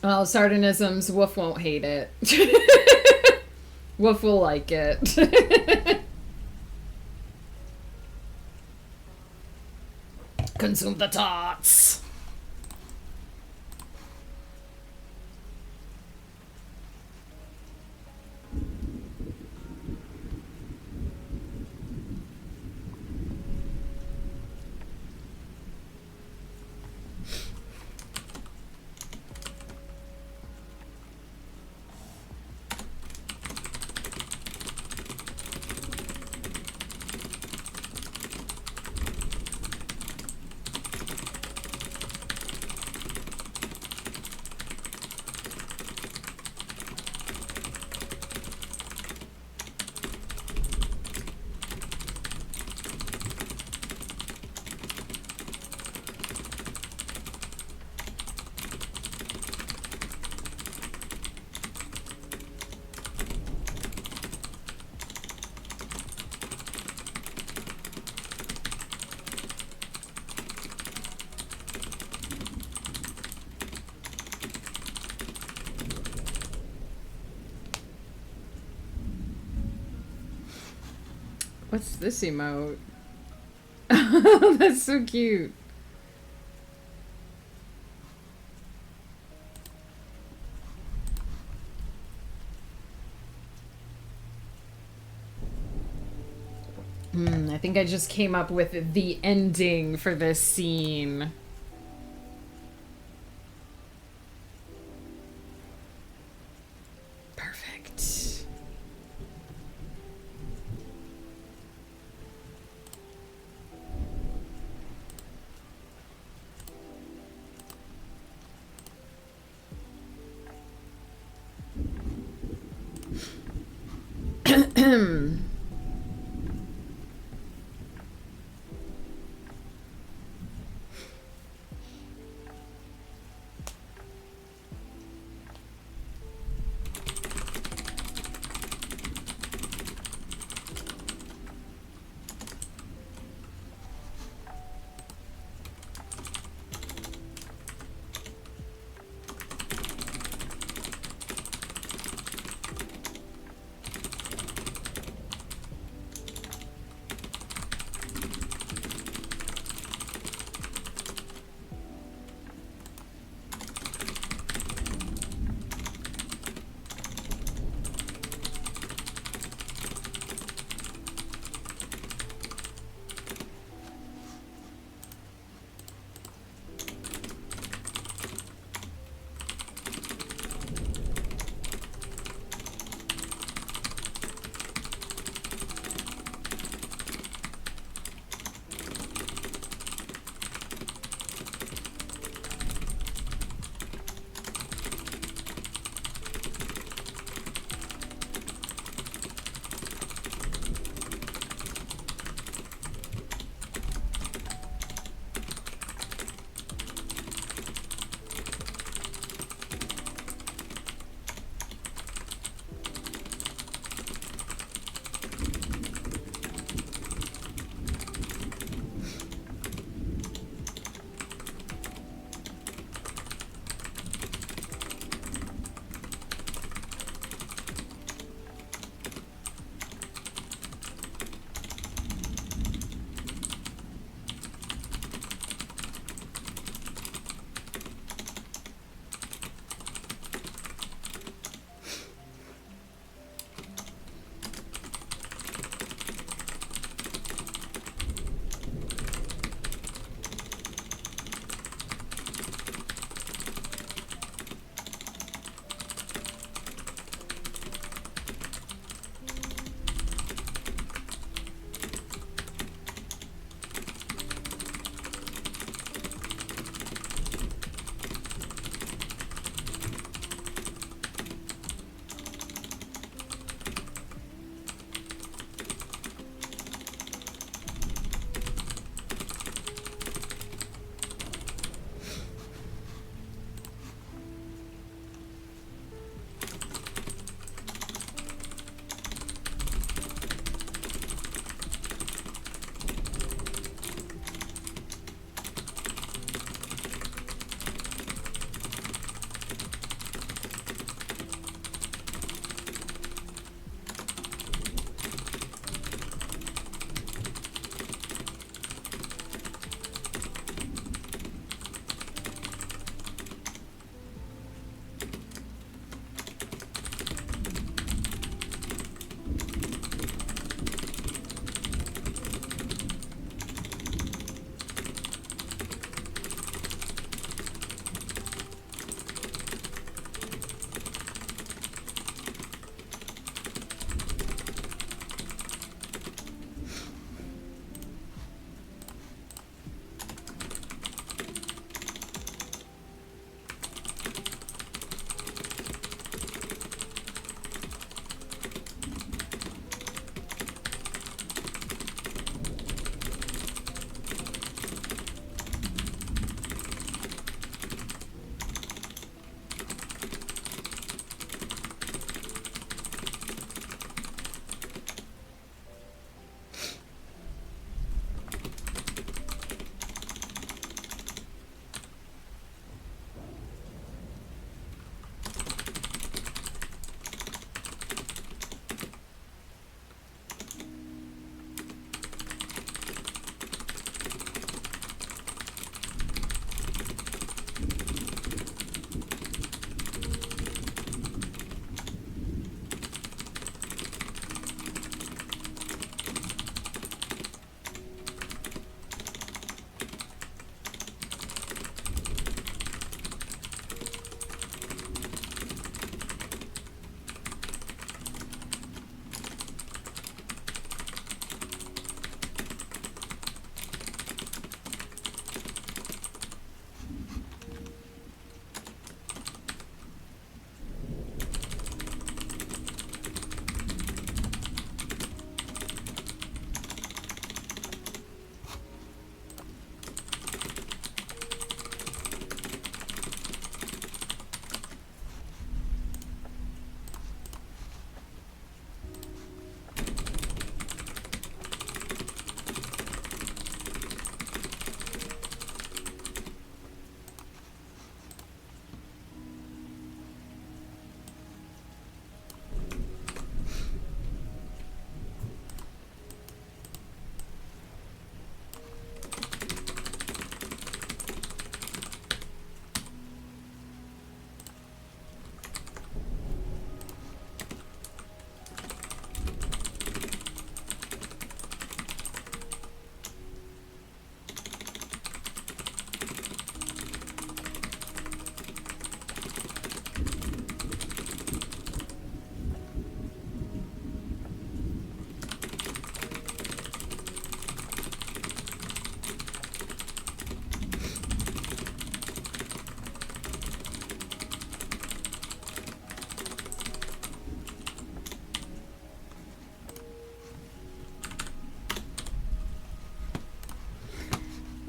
Well, sardonisms, Woof won't hate it. Woof will like it. Consume the tots. What's this emote? That's so cute. I think I just came up with the ending for this scene. Perfect.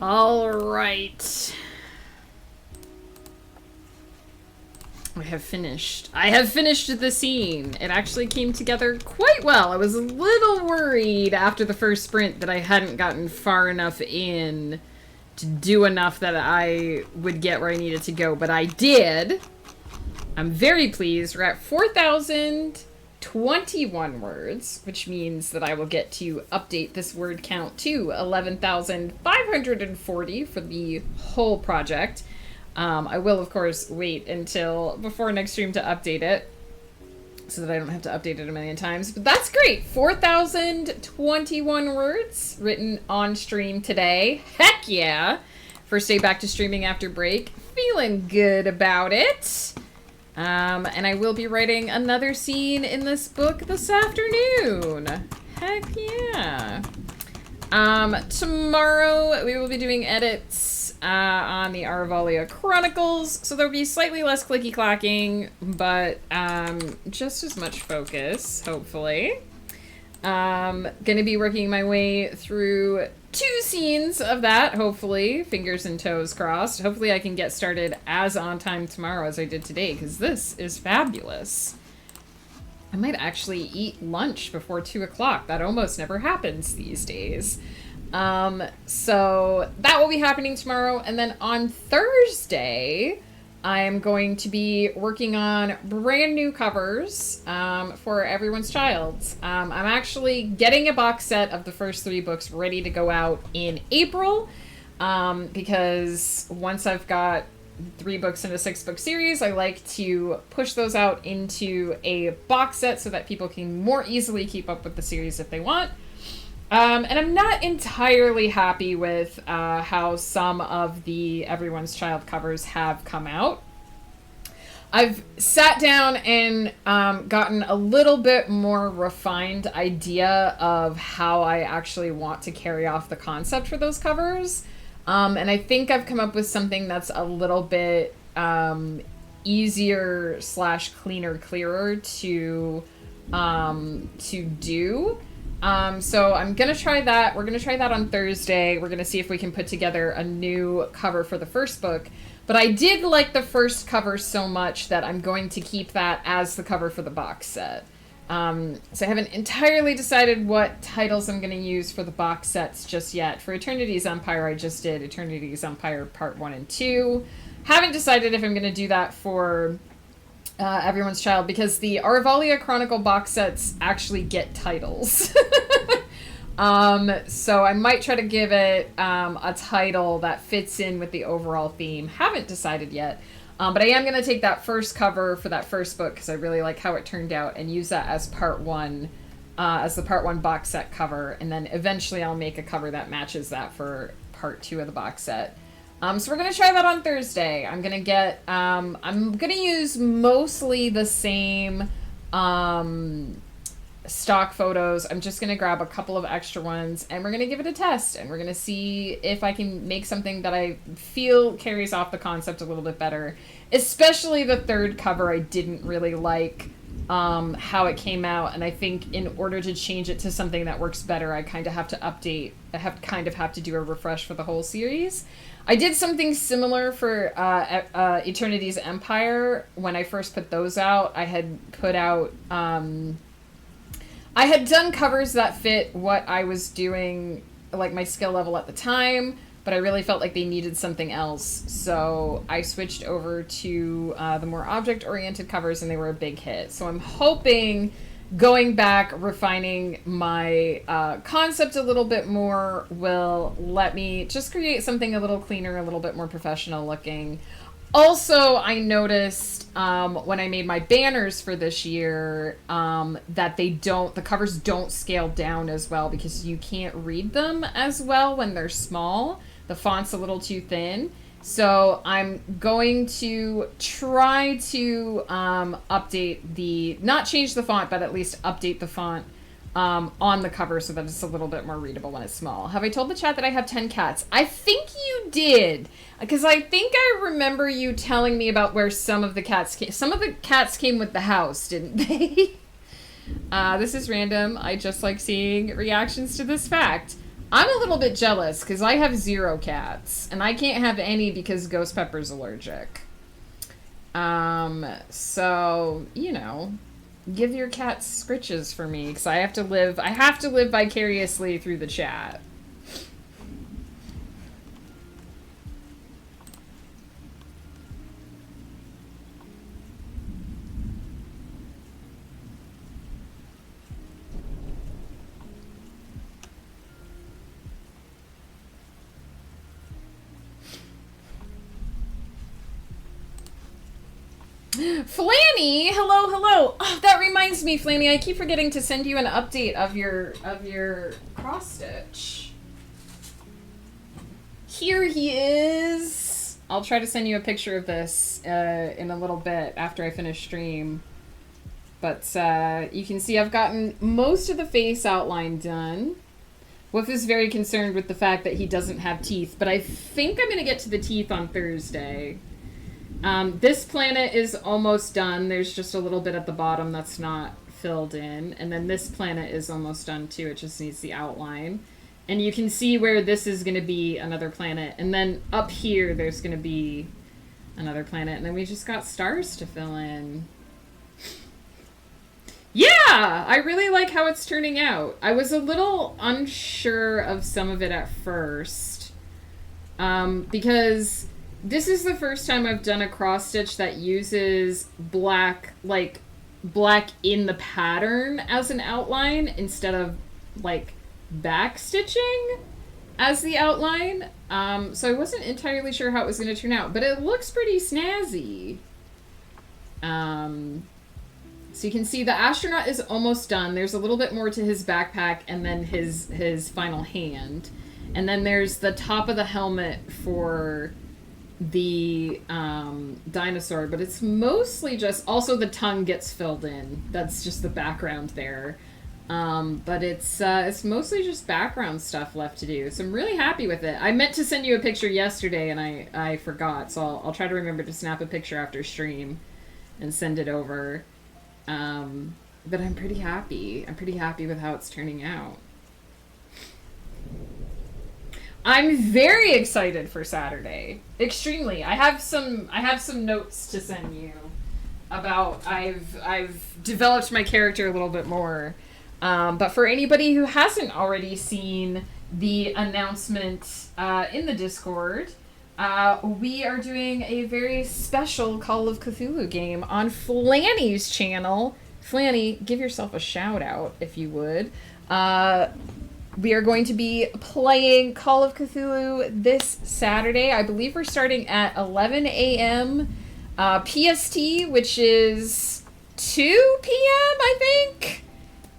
All right. I have finished the scene. It actually came together quite well. I was a little worried after the first sprint that I hadn't gotten far enough in to do enough that I would get where I needed to go, but I did. I'm very pleased. We're at 4,021 words, which means that I will get to update this word count to 11,540 for the whole project. I will, of course, wait until before next stream to update it so that I don't have to update it a million times. But that's great. 4,021 words written on stream today. Heck yeah. First day back to streaming after break. Feeling good about it. And I will be writing another scene in this book this afternoon. Heck yeah. Tomorrow we will be doing edits on the Arvalia Chronicles, so there'll be slightly less clicky-clacking, but just as much focus, hopefully. Gonna be working my way through 2 scenes of that, hopefully. Fingers and toes crossed. Hopefully I can get started as on time tomorrow as I did today, because this is fabulous. I might actually eat lunch before 2 o'clock. That almost never happens these days. So that will be happening tomorrow. And then on Thursday, I am going to be working on brand new covers for Everyone's Child. I'm actually getting a box set of the first 3 books ready to go out in April because once I've got 3 books in a 6-book series, I like to push those out into a box set so that people can more easily keep up with the series if they want. And I'm not entirely happy with how some of the Everyone's Child covers have come out. I've sat down and gotten a little bit more refined idea of how I actually want to carry off the concept for those covers. And I think I've come up with something that's a little bit easier / clearer to do. So I'm going to try that. We're going to try that on Thursday. We're going to see if we can put together a new cover for the first book. But I did like the first cover so much that I'm going to keep that as the cover for the box set. So I haven't entirely decided what titles I'm going to use for the box sets just yet. For Eternity's Empire, I just did Eternity's Empire Part 1 and 2. Haven't decided if I'm going to do that for Everyone's Child, because the Arvalia Chronicle box sets actually get titles. So I might try to give it a title that fits in with the overall theme. Haven't decided yet. But I am going to take that first cover for that first book because I really like how it turned out and use that as Part 1, as the Part 1 box set cover. And then eventually I'll make a cover that matches that for Part 2 of the box set. So we're going to try that on Thursday. I'm going to get, I'm going to use mostly the same stock photos. I'm just going to grab a couple of extra ones and we're going to give it a test. And we're going to see if I can make something that I feel carries off the concept a little bit better. Especially the third cover, I didn't really like how it came out. And I think in order to change it to something that works better, I kind of have to update. I have to do a refresh for the whole series. I did something similar for Eternity's Empire. When I first put those out, I had put out... I had done covers that fit what I was doing, like my skill level at the time, but I really felt like they needed something else. So I switched over to the more object-oriented covers, and they were a big hit. So I'm hoping going back, refining my concept a little bit more will let me just create something a little cleaner, a little bit more professional looking. Also, I noticed when I made my banners for this year that the covers don't scale down as well because you can't read them as well when they're small. The font's a little too thin. So I'm going to try to not change the font, but at least update the font on the cover so that it's a little bit more readable when it's small. Have I told the chat that I have 10 cats? I think you did, because I think I remember you telling me about where some of the cats came. Some of the cats came with the house, didn't they? This is random. I just like seeing reactions to this fact. I'm a little bit jealous because I have 0 cats, and I can't have any because Ghost Pepper's allergic. So, you know, give your cats scritches for me because I have to live vicariously through the chat. Flanny, hello, hello. Oh, that reminds me, Flanny, I keep forgetting to send you an update of your cross stitch. Here he is. I'll try to send you a picture of this in a little bit after I finish stream. But you can see I've gotten most of the face outline done. Wolf is very concerned with the fact that he doesn't have teeth, but I think I'm going to get to the teeth on Thursday. This planet is almost done. There's just a little bit at the bottom that's not filled in. And then this planet is almost done too. It just needs the outline. And you can see where this is going to be another planet. And then up here, there's going to be another planet. And then we just got stars to fill in. Yeah! I really like how it's turning out. I was a little unsure of some of it at first. Because this is the first time I've done a cross stitch that uses black in the pattern as an outline instead of like back stitching as the outline. So I wasn't entirely sure how it was going to turn out, but it looks pretty snazzy. So you can see the astronaut is almost done. There's a little bit more to his backpack and then his final hand. And then there's the top of the helmet for the dinosaur, but it's mostly just, also the tongue gets filled in. That's just the background there. But it's mostly just background stuff left to do. So I'm really happy with it. I meant to send you a picture yesterday and I forgot, so I'll try to remember to snap a picture after stream and send it over. But I'm pretty happy. I'm pretty happy with how it's turning out. I'm very excited for Saturday. Extremely. I have some notes to send you about I've developed my character a little bit more. But for anybody who hasn't already seen the announcement in the Discord, we are doing a very special Call of Cthulhu game on Flanny's channel. Flanny, give yourself a shout out if you would. We are going to be playing Call of Cthulhu this Saturday. I believe we're starting at 11 a.m. PST, which is 2 p.m., I think?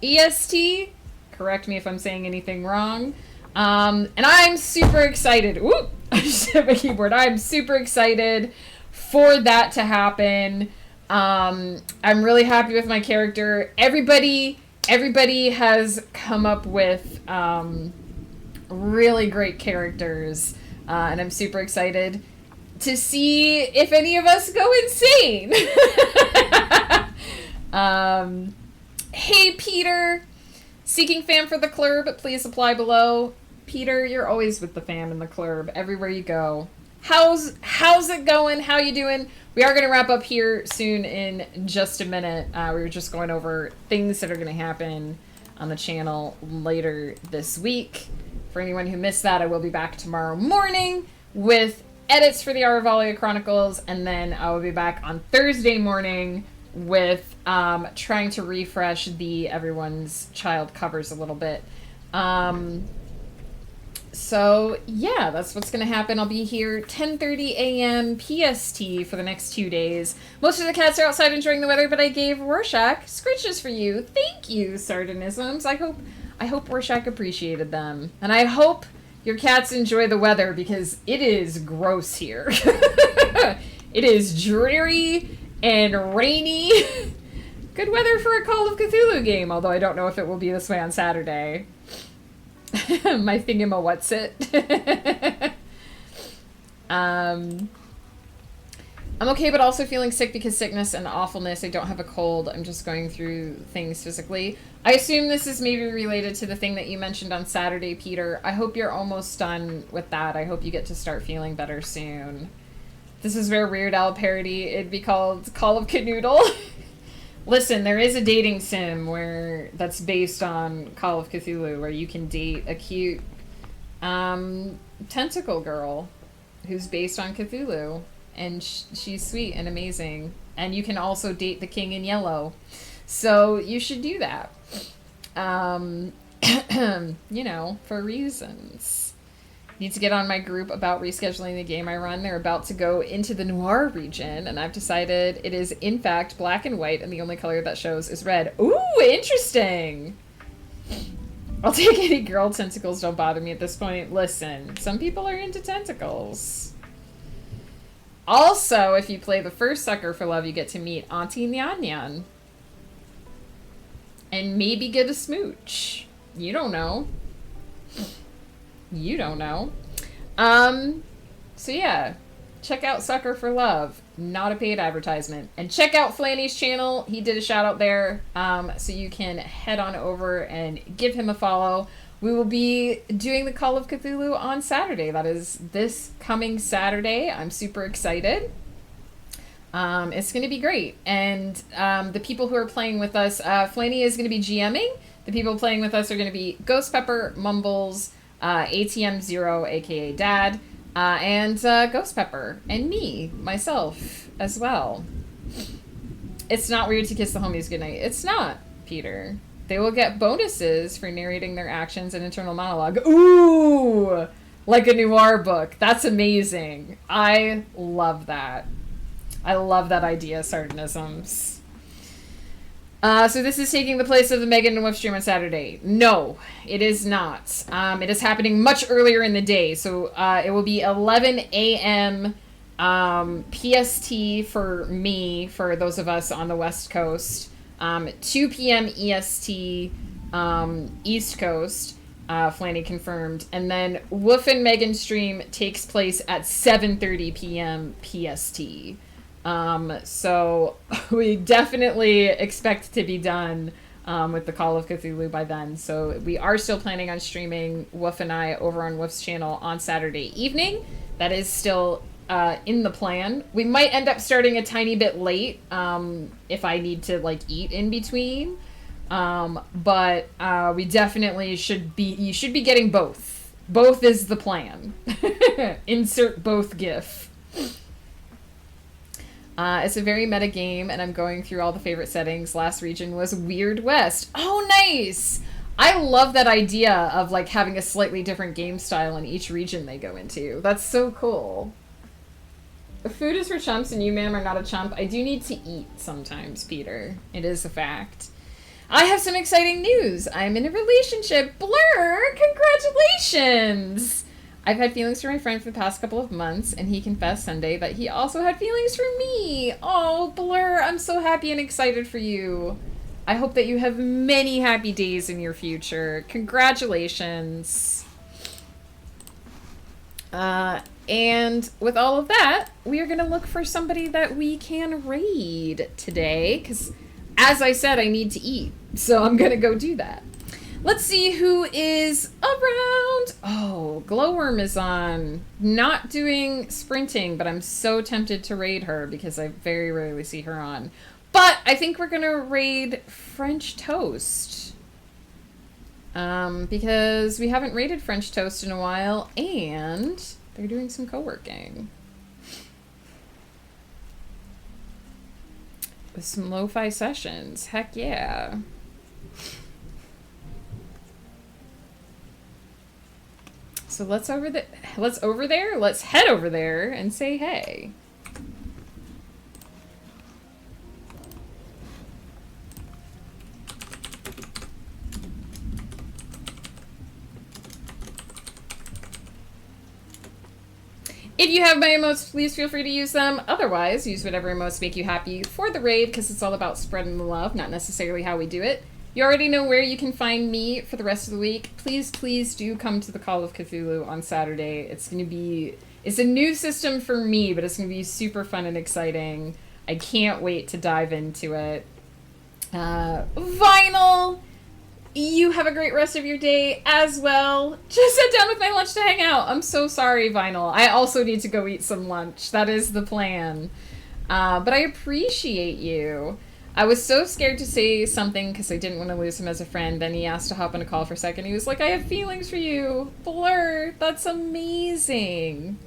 EST? Correct me if I'm saying anything wrong. And I'm super excited. Whoop! I just hit my keyboard. I'm super excited for that to happen. I'm really happy with my character. Everybody has come up with really great characters, and I'm super excited to see if any of us go insane. Hey, Peter, seeking fan for the club, please apply below. Peter, you're always with the fam and the club everywhere you go. How's it going? How you doing? We are going to wrap up here soon in just a minute. We were just going over things that are going to happen on the channel later this week. For anyone who missed that, I will be back tomorrow morning with edits for the Aravalia Chronicles, and then I will be back on Thursday morning with trying to refresh the Everyone's Child covers a little bit. So, yeah, that's what's going to happen. I'll be here 10:30 a.m. PST for the next 2 days. Most of the cats are outside enjoying the weather, but I gave Rorschach scritches for you. Thank you, Sardonisms. I hope Rorschach appreciated them. And I hope your cats enjoy the weather, because it is gross here. It is dreary and rainy. Good weather for a Call of Cthulhu game, although I don't know if it will be this way on Saturday. My thingamawhatsit. I'm okay, but also feeling sick because sickness and awfulness. I don't have a cold. I'm just going through things physically. I assume this is maybe related to the thing that you mentioned on Saturday, Peter. I hope you're almost done with that. I hope you get to start feeling better soon. This is where Weird Al parody. It'd be called Call of Canoodle. Listen, there is a dating sim that's based on Call of Cthulhu where you can date a cute tentacle girl who's based on Cthulhu. And she's sweet and amazing. And you can also date the king in yellow. So you should do that. You know, for reasons. Need to get on my group about rescheduling the game I run. They're about to go into the noir region, and I've decided it is, in fact, black and white, and the only color that shows is red. Ooh, interesting! I'll take any girl. Tentacles don't bother me at this point. Listen, some people are into tentacles. Also, if you play the first Sucker for Love, you get to meet Auntie Nyan Nyan. And maybe get a smooch. You don't know. You don't know. So yeah, check out Sucker for Love. Not a paid advertisement. And check out Flanny's channel. He did a shout out there. So you can head on over and give him a follow. We will be doing the Call of Cthulhu on Saturday. That is this coming Saturday. I'm super excited. It's going to be great. And the people who are playing with us, Flanny is going to be GMing. The people playing with us are going to be Ghost Pepper, Mumbles, ATM Zero, aka Dad, and Ghost Pepper, and me, myself, as well. It's not weird to kiss the homies goodnight. It's not, Peter. They will get bonuses for narrating their actions and internal monologue. Ooh! Like a noir book. That's amazing. I love that. I love that idea, Sardinisms. So this is taking the place of the Megan and Wolf stream on Saturday. No, it is not. It is happening much earlier in the day. So it will be 11 a.m. PST for me, for those of us on the West Coast. 2 p.m. EST, East Coast, Flanny confirmed. And then Wolf and Megan stream takes place at 7:30 p.m. PST. So we definitely expect to be done with the Call of Cthulhu by then. So we are still planning on streaming Wolf and I over on Wolf's channel on Saturday evening. That is still in the plan. We might end up starting a tiny bit late if I need to like eat in between. But we definitely you should be getting both. Both is the plan. Insert both gif. It's a very meta game, and I'm going through all the favorite settings. Last region was Weird West. Oh, nice! I love that idea of like having a slightly different game style in each region they go into. That's so cool. Food is for chumps, and you, ma'am, are not a chump. I do need to eat sometimes, Peter. It is a fact. I have some exciting news. I'm in a relationship. Blur! Congratulations! I've had feelings for my friend for the past couple of months, and he confessed Sunday that he also had feelings for me. Oh, Blur, I'm so happy and excited for you. I hope that you have many happy days in your future. Congratulations. And with all of that, we are going to look for somebody that we can raid today, because as I said, I need to eat, so I'm going to go do that. Let's see who is around. Oh, Glowworm is on. Not doing sprinting, but I'm so tempted to raid her because I very rarely see her on. But I think we're going to raid French Toast. Because we haven't raided French Toast in a while, and they're doing some co-working. With some lo-fi sessions. Heck yeah. So let's head over there and say hey. If you have my emotes, please feel free to use them. Otherwise, use whatever emotes make you happy for the raid, because it's all about spreading the love, not necessarily how we do it. You already know where you can find me for the rest of the week. Please, please do come to the Call of Cthulhu on Saturday. It's It's a new system for me, but it's going to be super fun and exciting. I can't wait to dive into it. Vinyl, you have a great rest of your day as well. Just sat down with my lunch to hang out. I'm so sorry, Vinyl. I also need to go eat some lunch. That is the plan. But I appreciate you. I was so scared to say something because I didn't want to lose him as a friend. Then he asked to hop on a call for a second. He was like, I have feelings for you. Blur, that's amazing.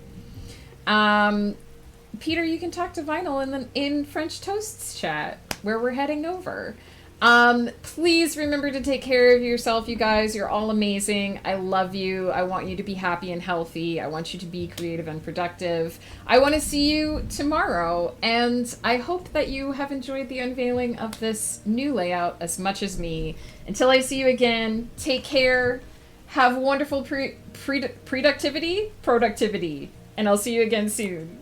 Peter, you can talk to Vinyl in French Toasts chat, where we're heading over. Please remember to take care of yourself, you guys. You're all amazing. I love you. I want you to be happy and healthy. I want you to be creative and productive. I want to see you tomorrow, and I hope that you have enjoyed the unveiling of this new layout as much as me. Until I see you again, take care. Have wonderful productivity, and I'll see you again soon.